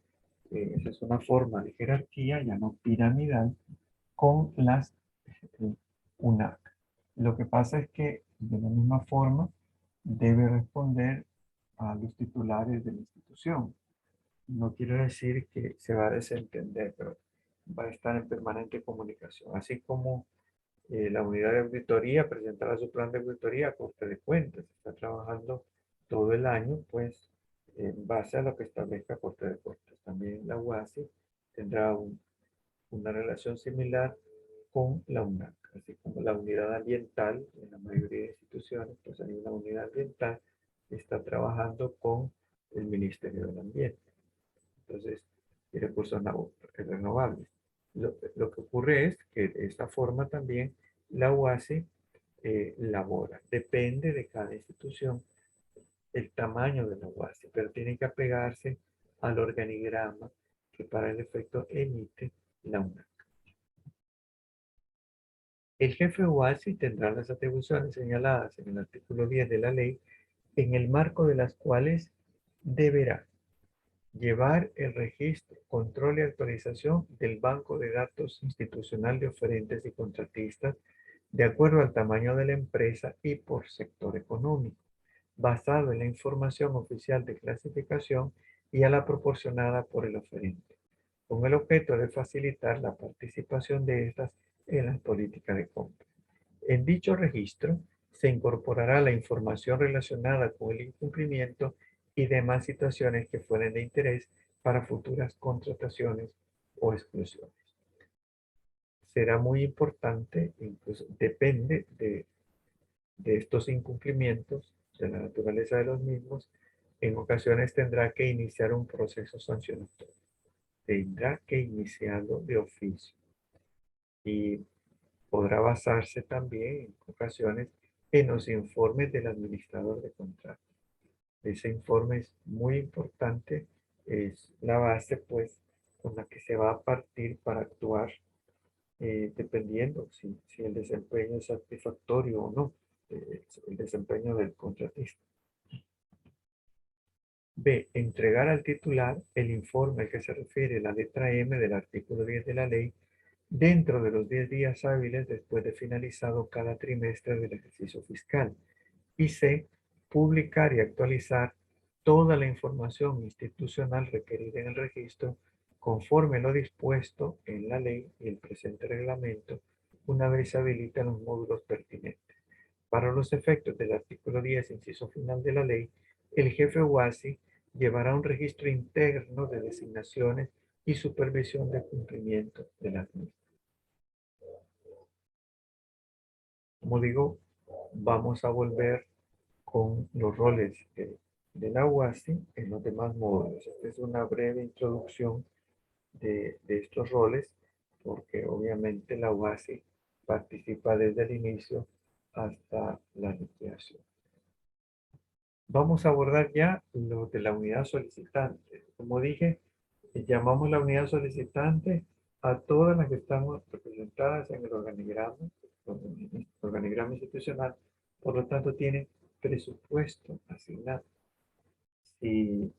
A: esa es una forma de jerarquía, ya no piramidal, con las UNAC. Lo que pasa es que de la misma forma debe responder a los titulares de la institución. No quiero decir que se va a desentender, pero va a estar en permanente comunicación. Así como la unidad de auditoría presentará su plan de auditoría a Corte de Cuentas. Está trabajando todo el año, pues, en base a lo que establezca Corte de Cuentas. También la UASI tendrá una relación similar con la UNAC, así como la unidad ambiental en la mayoría de instituciones, pues hay una unidad ambiental que está trabajando con el Ministerio del Ambiente. Entonces, y recursos renovables. Lo que ocurre es que de esta forma también la UASI labora. Depende de cada institución el tamaño de la UASI, pero tiene que apegarse al organigrama que para el efecto emite la UNAC. El jefe UASI tendrá las atribuciones señaladas en el artículo 10 de la ley, en el marco de las cuales deberá llevar el registro, control y actualización del banco de datos institucional de oferentes y contratistas de acuerdo al tamaño de la empresa y por sector económico, basado en la información oficial de clasificación y a la proporcionada por el oferente, con el objeto de facilitar la participación de estas en las políticas de compra. En dicho registro se incorporará la información relacionada con el incumplimiento y demás situaciones que fueren de interés para futuras contrataciones o exclusiones. Será muy importante, incluso depende de estos incumplimientos, de la naturaleza de los mismos, en ocasiones tendrá que iniciar un proceso sancionatorio. Tendrá que iniciarlo de oficio y podrá basarse también en ocasiones en los informes del administrador de contrato. Ese informe es muy importante, es la base pues con la que se va a partir para actuar dependiendo si el desempeño es satisfactorio o no, el desempeño del contratista. B. Entregar al titular el informe al que se refiere la letra M del artículo 10 de la ley dentro de los 10 días hábiles después de finalizado cada trimestre del ejercicio fiscal. Y C. Publicar y actualizar toda la información institucional requerida en el registro conforme lo dispuesto en la ley y el presente reglamento una vez se habilitan los módulos pertinentes. Para los efectos del artículo 10, inciso final de la ley, el jefe UASI llevará un registro interno de designaciones y supervisión de cumplimiento de las mismas. Como digo, vamos a volver con los roles de la UASI en los demás módulos. Esta es una breve introducción de estos roles, porque obviamente la UASI participa desde el inicio hasta la liquidación. Vamos a abordar ya lo de la unidad solicitante. Como dije, llamamos la unidad solicitante a todas las que estamos representadas en el organigrama institucional, por lo tanto tienen presupuesto asignado. Si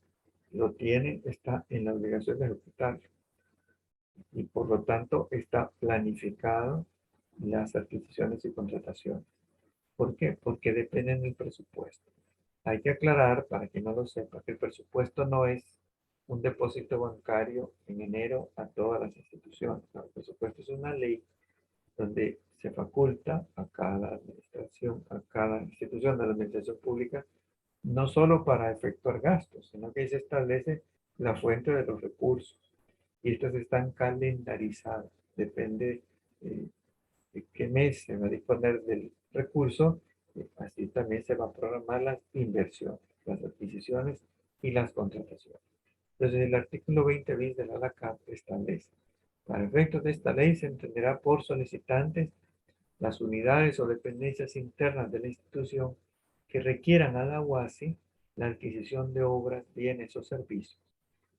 A: lo tiene, está en la obligación de ejecutarlo y por lo tanto está planificado las adquisiciones y contrataciones. ¿Por qué? Porque dependen del presupuesto. Hay que aclarar, para quien no lo sepa, que el presupuesto no es un depósito bancario en enero a todas las instituciones. No, el presupuesto es una ley donde se faculta a cada administración, a cada institución de la administración pública, no solo para efectuar gastos, sino que ahí se establece la fuente de los recursos. Y estas están calendarizadas. Depende eh, de qué mes se va a disponer del recurso, así también se van a programar las inversiones, las adquisiciones y las contrataciones. Entonces, el artículo 20 bis de la LACAP establece: para efectos de esta ley se entenderá por solicitantes las unidades o dependencias internas de la institución que requieran a la UASI la adquisición de obras, bienes o servicios.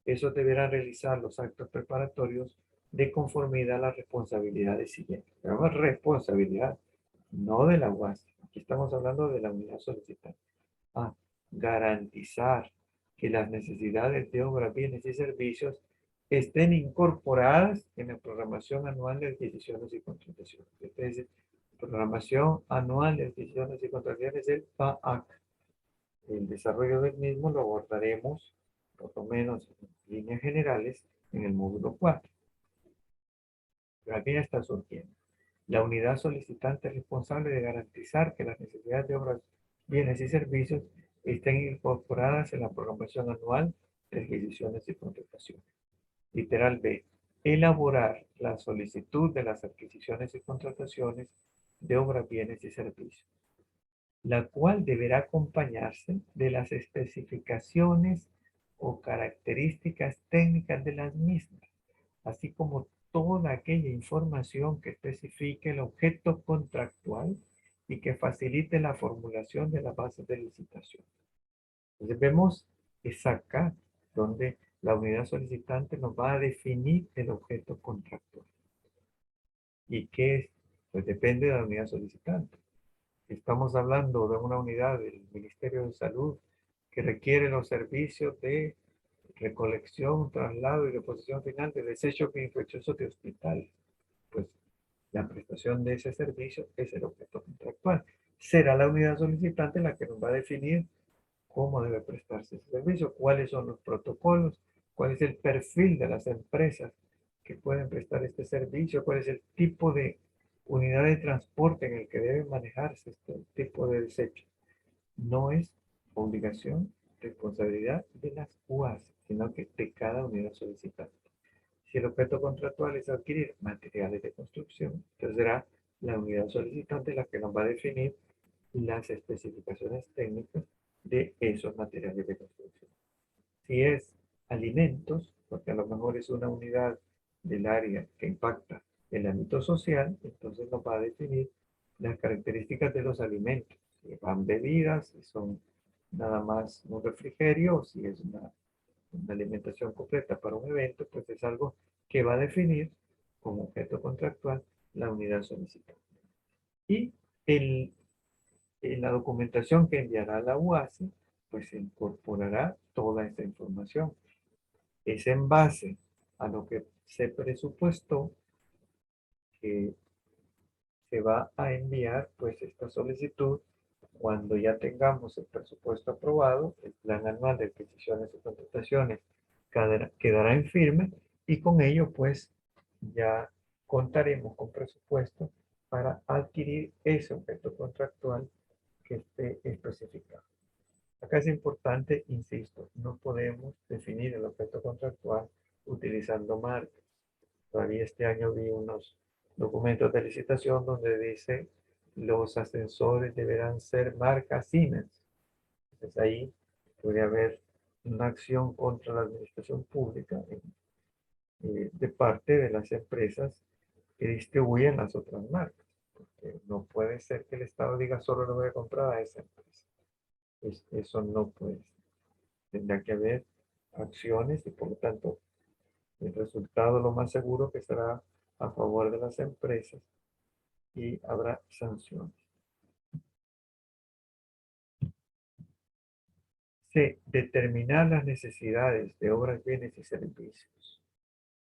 A: Eso deberá realizar los actos preparatorios de conformidad a las responsabilidades siguientes. Pero responsabilidad, no de la UASI. Aquí estamos hablando de la unidad solicitante. A garantizar que las necesidades de obras, bienes y servicios estén incorporadas en la programación anual de adquisiciones y contrataciones. Entonces, programación anual de adquisiciones y contrataciones, el PAAC. El desarrollo del mismo lo abordaremos, por lo menos en líneas generales, en el módulo 4. Pero aquí está surgiendo. La unidad solicitante es responsable de garantizar que las necesidades de obras, bienes y servicios estén incorporadas en la programación anual de adquisiciones y contrataciones. Literal B. Elaborar la solicitud de las adquisiciones y contrataciones de obras, bienes y servicios, la cual deberá acompañarse de las especificaciones o características técnicas de las mismas, así como toda aquella información que especifique el objeto contractual y que facilite la formulación de la base de licitación. Entonces vemos es acá donde la unidad solicitante nos va a definir el objeto contractual. ¿Y qué es? Pues depende de la unidad solicitante. Estamos hablando de una unidad del Ministerio de Salud que requiere los servicios de recolección, traslado y deposición final de desechos infecciosos de hospitales. Pues la prestación de ese servicio es el objeto contractual. Será la unidad solicitante la que nos va a definir cómo debe prestarse ese servicio, cuáles son los protocolos, cuál es el perfil de las empresas que pueden prestar este servicio, cuál es el tipo de unidad de transporte en el que debe manejarse este tipo de desecho. No es obligación, responsabilidad de las UAS, sino que de cada unidad solicitante. Si el objeto contractual es adquirir materiales de construcción, entonces será la unidad solicitante la que nos va a definir las especificaciones técnicas de esos materiales de construcción. Si es alimentos, porque a lo mejor es una unidad del área que impacta el ámbito social, entonces nos va a definir las características de los alimentos. Si van bebidas, si son nada más un refrigerio, si es una alimentación completa para un evento, pues es algo que va a definir como objeto contractual la unidad solicitada. Y el en la documentación que enviará la UASI, pues se incorporará toda esta información. Es en base a lo que se presupuestó que se va a enviar pues esta solicitud cuando ya tengamos el presupuesto aprobado, el plan anual de adquisiciones y contrataciones quedará en firme y con ello pues ya contaremos con presupuesto para adquirir ese objeto contractual que esté especificado. Acá es importante, insisto, no podemos definir el objeto contractual utilizando marcas. Todavía este año vi unos documentos de licitación donde dice los ascensores deberán ser marca Siemens. Entonces ahí puede haber una acción contra la administración pública de parte de las empresas que distribuyen las otras marcas. Porque no puede ser que el Estado diga solo lo voy a comprar a esa empresa. eso no puede ser. Tendrá que haber acciones y por lo tanto el resultado lo más seguro que será a favor de las empresas y habrá sanciones. C. Determinar las necesidades de obras, bienes y servicios.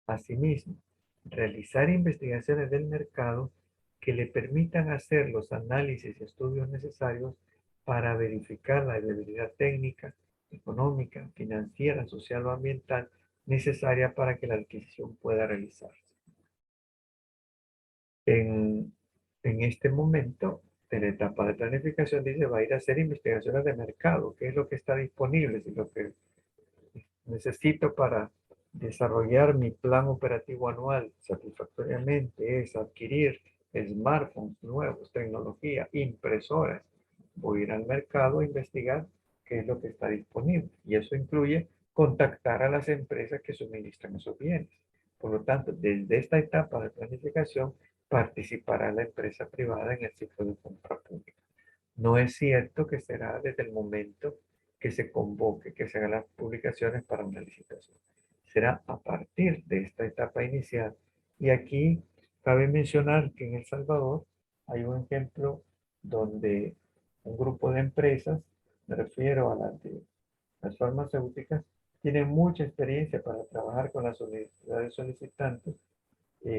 A: Asimismo, realizar investigaciones del mercado que le permitan hacer los análisis y estudios necesarios para verificar la viabilidad técnica, económica, financiera, social o ambiental necesaria para que la adquisición pueda realizarse. En este momento, en la etapa de planificación, dice, va a ir a hacer investigaciones de mercado, qué es lo que está disponible, si lo que necesito para desarrollar mi plan operativo anual satisfactoriamente es adquirir smartphones nuevos, tecnología, impresoras. Voy a ir al mercado a investigar qué es lo que está disponible. Y eso incluye contactar a las empresas que suministran esos bienes. Por lo tanto, desde esta etapa de planificación, participará la empresa privada en el ciclo de compra pública. No es cierto que será desde el momento que se convoque, que se hagan las publicaciones para una licitación. Será a partir de esta etapa inicial. Y aquí cabe mencionar que en El Salvador hay un ejemplo donde un grupo de empresas, me refiero a las de las farmacéuticas, tienen mucha experiencia para trabajar con las universidades solicitantes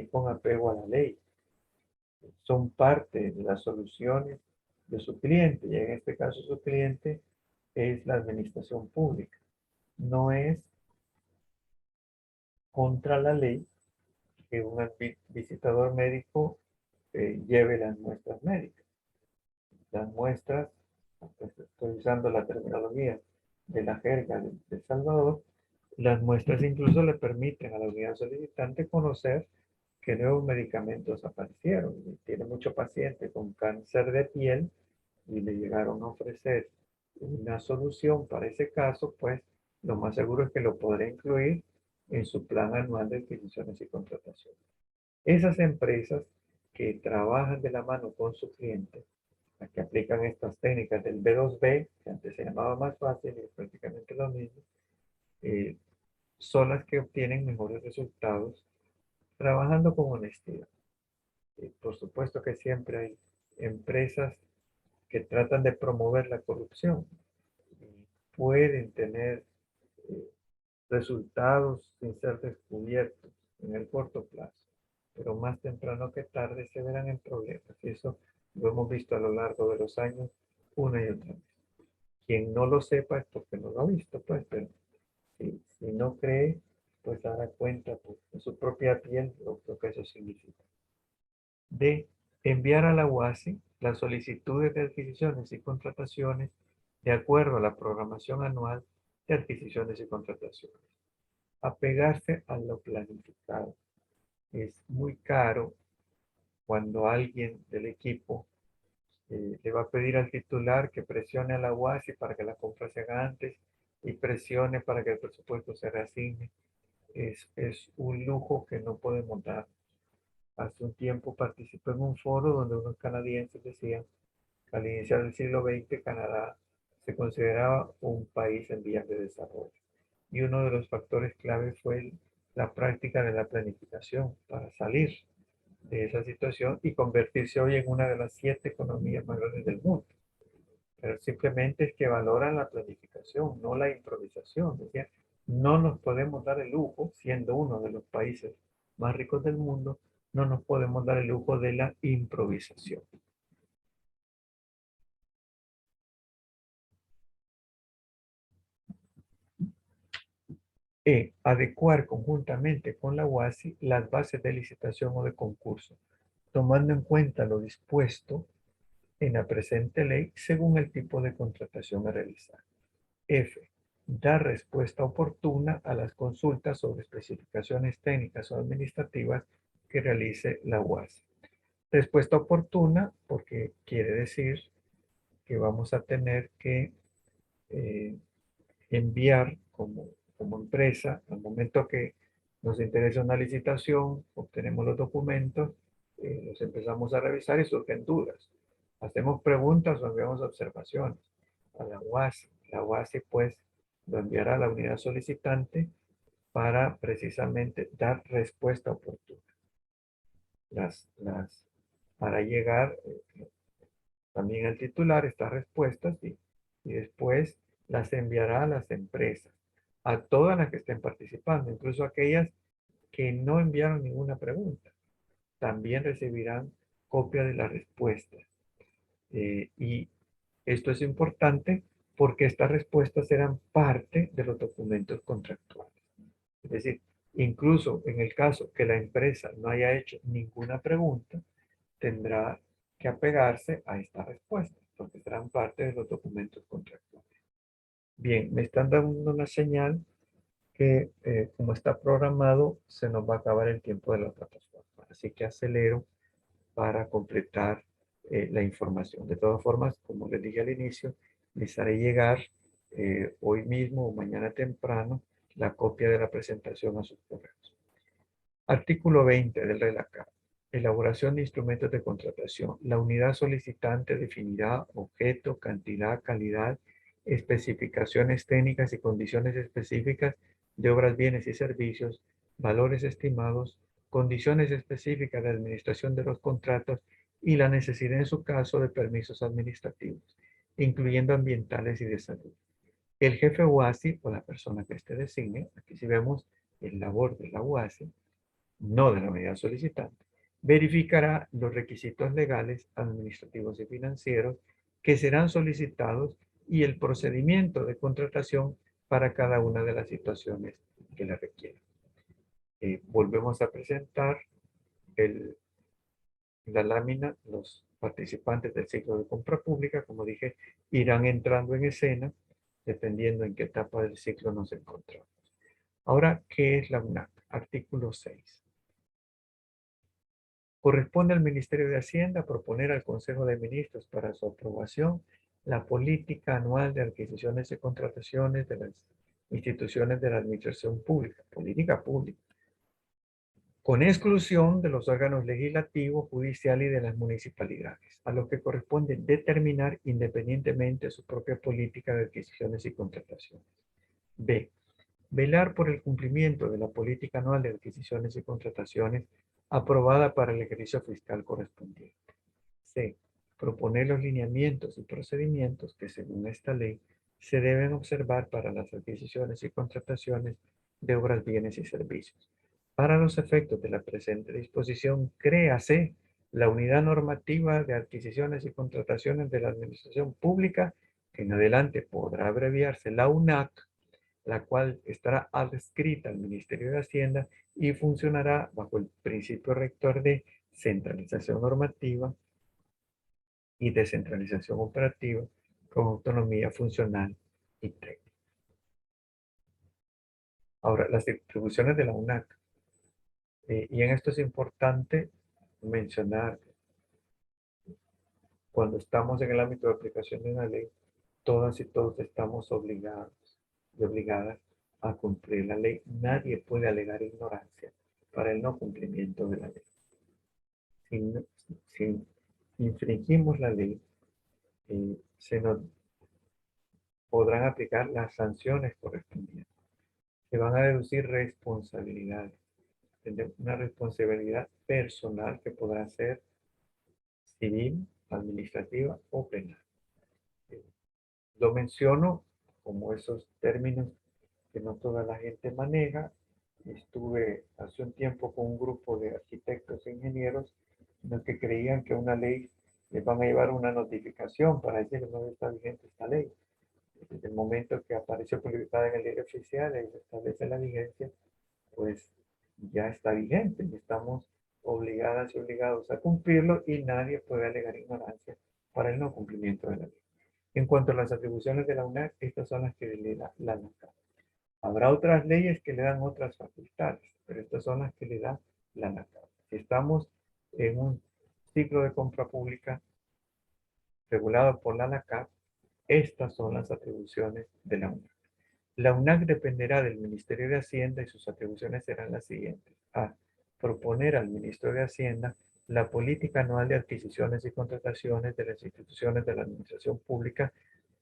A: con apego a la ley. Son parte de las soluciones de su cliente, y en este caso su cliente es la administración pública. No es contra la ley que un visitador médico lleve las muestras médicas. Las muestras, pues, estoy usando la terminología de la jerga de El Salvador, las muestras incluso le permiten a la unidad solicitante conocer que nuevos medicamentos aparecieron. Y tiene mucho paciente con cáncer de piel y le llegaron a ofrecer una solución para ese caso, pues lo más seguro es que lo podrá incluir en su plan anual de adquisiciones y contrataciones. Esas empresas que trabajan de la mano con su cliente, las que aplican estas técnicas del B2B, que antes se llamaba más fácil y es prácticamente lo mismo, eh, son las que obtienen mejores resultados trabajando con honestidad. Por supuesto que siempre hay empresas que tratan de promover la corrupción. Pueden tener eh, resultados sin ser descubiertos en el corto plazo, pero más temprano que tarde se verán en problemas. Y eso lo hemos visto a lo largo de los años una y otra vez. Quien no lo sepa es porque no lo ha visto, pues, pero si no cree, pues dará cuenta pues, en su propia piel lo que eso significa. D. Enviar a la UASI las solicitudes de adquisiciones y contrataciones de acuerdo a la programación anual de adquisiciones y contrataciones. Apegarse a lo planificado. Es muy caro cuando alguien del equipo le va a pedir al titular que presione a la UASI para que la compra se haga antes y presione para que el presupuesto se reasigne. Es un lujo que no podemos dar. Hace un tiempo participé en un foro donde unos canadienses decían que al iniciar el siglo XX Canadá se consideraba un país en vías de desarrollo. Y uno de los factores clave fue la práctica de la planificación para salir de esa situación y convertirse hoy en una de las 7 economías más grandes del mundo. Pero simplemente es que valoran la planificación, no la improvisación. Decía, no nos podemos dar el lujo, siendo uno de los países más ricos del mundo, no nos podemos dar el lujo de la improvisación. Adecuar conjuntamente con la UASI las bases de licitación o de concurso, tomando en cuenta lo dispuesto en la presente ley según el tipo de contratación a realizar. F. Dar respuesta oportuna a las consultas sobre especificaciones técnicas o administrativas que realice la UASI. Respuesta oportuna porque quiere decir que vamos a tener que eh, enviar como empresa, al momento que nos interesa una licitación, obtenemos los documentos, los empezamos a revisar y surgen dudas. Hacemos preguntas o enviamos observaciones. a la UASI. La UASI pues lo enviará a la unidad solicitante para precisamente dar respuesta oportuna. Para llegar también al titular estas respuestas y después las enviará a las empresas, a todas las que estén participando, incluso aquellas que no enviaron ninguna pregunta. También recibirán copia de las respuestas. Y esto es importante porque estas respuestas serán parte de los documentos contractuales. Es decir, incluso en el caso que la empresa no haya hecho ninguna pregunta, tendrá que apegarse a esta respuesta, porque serán parte de los documentos contractuales. Bien, me están dando una señal que como está programado, se nos va a acabar el tiempo de la plataforma. Así que acelero para completar la información. De todas formas, como les dije al inicio, les haré llegar hoy mismo o mañana temprano la copia de la presentación a sus correos. Artículo 20 del RELACAP. Elaboración de instrumentos de contratación. La unidad solicitante definirá objeto, cantidad, calidad, especificaciones técnicas y condiciones específicas de obras, bienes y servicios, valores estimados, condiciones específicas de administración de los contratos y la necesidad en su caso de permisos administrativos, incluyendo ambientales y de salud. El jefe UASI o la persona que este designe, aquí sí vemos el labor de la UASI, no de la unidad solicitante, verificará los requisitos legales, administrativos y financieros que serán solicitados y el procedimiento de contratación para cada una de las situaciones que la requieran. Volvemos a presentar la lámina. Los participantes del ciclo de compra pública, como dije, irán entrando en escena dependiendo en qué etapa del ciclo nos encontramos. Ahora, ¿qué es la UNAC? Artículo 6. Corresponde al Ministerio de Hacienda proponer al Consejo de Ministros para su aprobación la política anual de adquisiciones y contrataciones de las instituciones de la administración pública, política pública, con exclusión de los órganos legislativo, judicial y de las municipalidades, a los que corresponde determinar independientemente su propia política de adquisiciones y contrataciones. B. Velar por el cumplimiento de la política anual de adquisiciones y contrataciones aprobada para el ejercicio fiscal correspondiente. C. Proponer los lineamientos y procedimientos que, según esta ley, se deben observar para las adquisiciones y contrataciones de obras, bienes y servicios. Para los efectos de la presente disposición, créase la Unidad Normativa de Adquisiciones y Contrataciones de la Administración Pública, que en adelante podrá abreviarse la UNAC, la cual estará adscrita al Ministerio de Hacienda y funcionará bajo el principio rector de centralización normativa y descentralización operativa con autonomía funcional y técnica. Ahora, las distribuciones de la UNAC. Y en esto es importante mencionar, cuando estamos en el ámbito de aplicación de una ley, todas y todos estamos obligados y obligadas a cumplir la ley. Nadie puede alegar ignorancia para el no cumplimiento de la ley. Si infringimos la ley, se nos podrán aplicar las sanciones correspondientes. Se van a deducir responsabilidades. Una responsabilidad personal que podrá ser civil, administrativa o penal. Lo menciono como esos términos que no toda la gente maneja. Estuve hace un tiempo con un grupo de arquitectos e ingenieros en los que creían que una ley les van a llevar una notificación para decir que no está vigente esta ley. Desde el momento que apareció publicada en el diario oficial y se establece la vigencia, pues ya está vigente y estamos obligadas y obligados a cumplirlo y nadie puede alegar ignorancia para el no cumplimiento de la ley. En cuanto a las atribuciones de la UNAC, estas son las que le da la ANACAP. Habrá otras leyes que le dan otras facultades, pero estas son las que le da la ANACAP. Si estamos en un ciclo de compra pública regulado por la ANACAP, estas son las atribuciones de la UNAC. La UNAC dependerá del Ministerio de Hacienda y sus atribuciones serán las siguientes. A. Proponer al Ministro de Hacienda la política anual de adquisiciones y contrataciones de las instituciones de la administración pública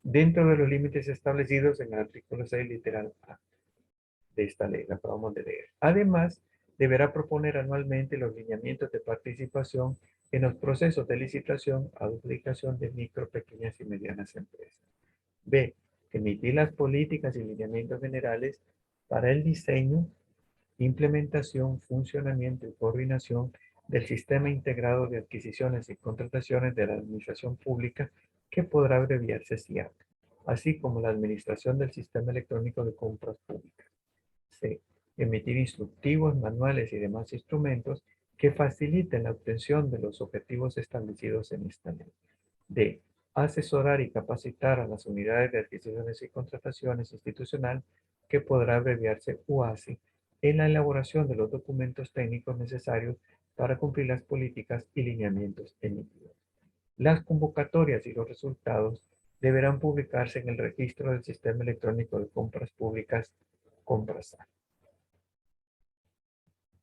A: dentro de los límites establecidos en el artículo 6, literal A de esta ley, la acabamos de leer. Además, deberá proponer anualmente los lineamientos de participación en los procesos de licitación, adjudicación de micro, pequeñas y medianas empresas. B. Emitir las políticas y lineamientos generales para el diseño, implementación, funcionamiento y coordinación del sistema integrado de adquisiciones y contrataciones de la administración pública, que podrá abreviarse SIAC, así como la administración del sistema electrónico de compras públicas. C. Emitir instructivos, manuales y demás instrumentos que faciliten la obtención de los objetivos establecidos en esta ley. D. Asesorar y capacitar a las unidades de adquisiciones y contrataciones institucional, que podrá abreviarse UASI, en la elaboración de los documentos técnicos necesarios para cumplir las políticas y lineamientos emitidos. Las convocatorias y los resultados deberán publicarse en el registro del Sistema Electrónico de Compras Públicas, Comprasal.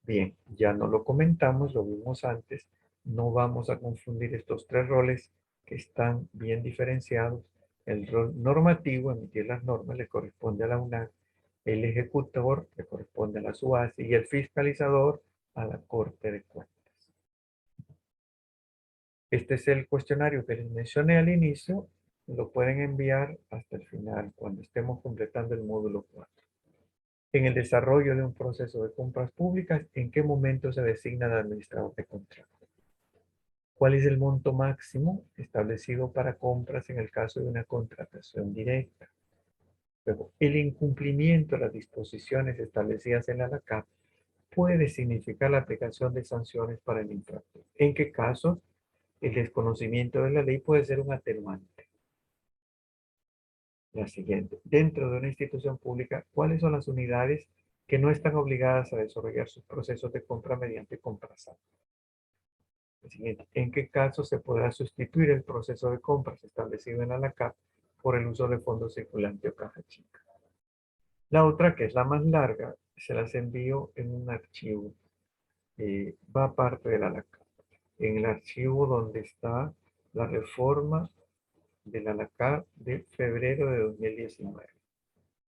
A: Bien, ya no lo comentamos, lo vimos antes. No vamos a confundir estos tres roles que están bien diferenciados. El rol normativo, emitir las normas, le corresponde a la UNAC. El ejecutor le corresponde a la SUASI y el fiscalizador a la Corte de Cuentas. Este es el cuestionario que les mencioné al inicio. Lo pueden enviar hasta el final, cuando estemos completando el módulo 4. En el desarrollo de un proceso de compras públicas, ¿en qué momento se designa el administrador de contrato? ¿Cuál es el monto máximo establecido para compras en el caso de una contratación directa? Luego, el incumplimiento de las disposiciones establecidas en la ANACAP puede significar la aplicación de sanciones para el infractor. ¿En qué casos? El desconocimiento de la ley puede ser un atenuante. La siguiente. Dentro de una institución pública, ¿cuáles son las unidades que no están obligadas a desarrollar sus procesos de compra mediante compras? La siguiente. ¿En qué caso se podrá sustituir el proceso de compras establecido en la ANACAP por el uso de fondos circulantes o caja chica? La otra, que es la más larga, se las envío en un archivo. Va aparte de la ANACAP. En el archivo donde está la reforma de la ANACAP de febrero de 2019.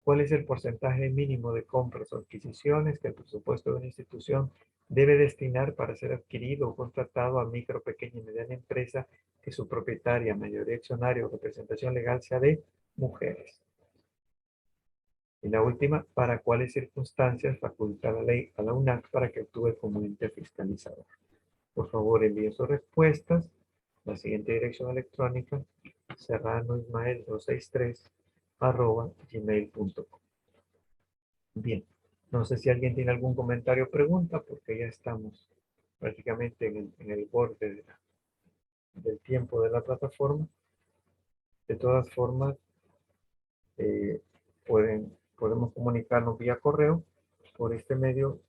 A: ¿Cuál es el porcentaje mínimo de compras o adquisiciones que el presupuesto de una institución debe destinar para ser adquirido o contratado a micro, pequeña y mediana empresa que su propietaria, mayoría accionaria o representación legal sea de mujeres? Y la última, ¿para cuáles circunstancias faculta la ley a la UNAC para que actúe como ente fiscalizador? Por favor, envíen sus respuestas a la siguiente dirección electrónica: serranoismael263@gmail.com. Bien, no sé si alguien tiene algún comentario o pregunta, porque ya estamos prácticamente en el borde del tiempo de la plataforma. De todas formas, eh, podemos comunicarnos vía correo. Por este medio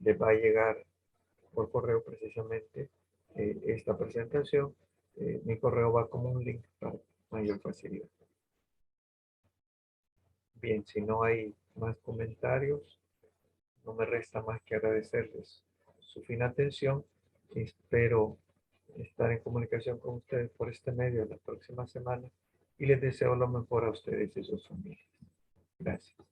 A: les va a llegar por correo precisamente esta presentación. Mi correo va como un link para mayor facilidad. Bien, si no hay más comentarios, no me resta más que agradecerles su fina atención. Espero estar en comunicación con ustedes por este medio la próxima semana y les deseo lo mejor a ustedes y sus familias. Gracias.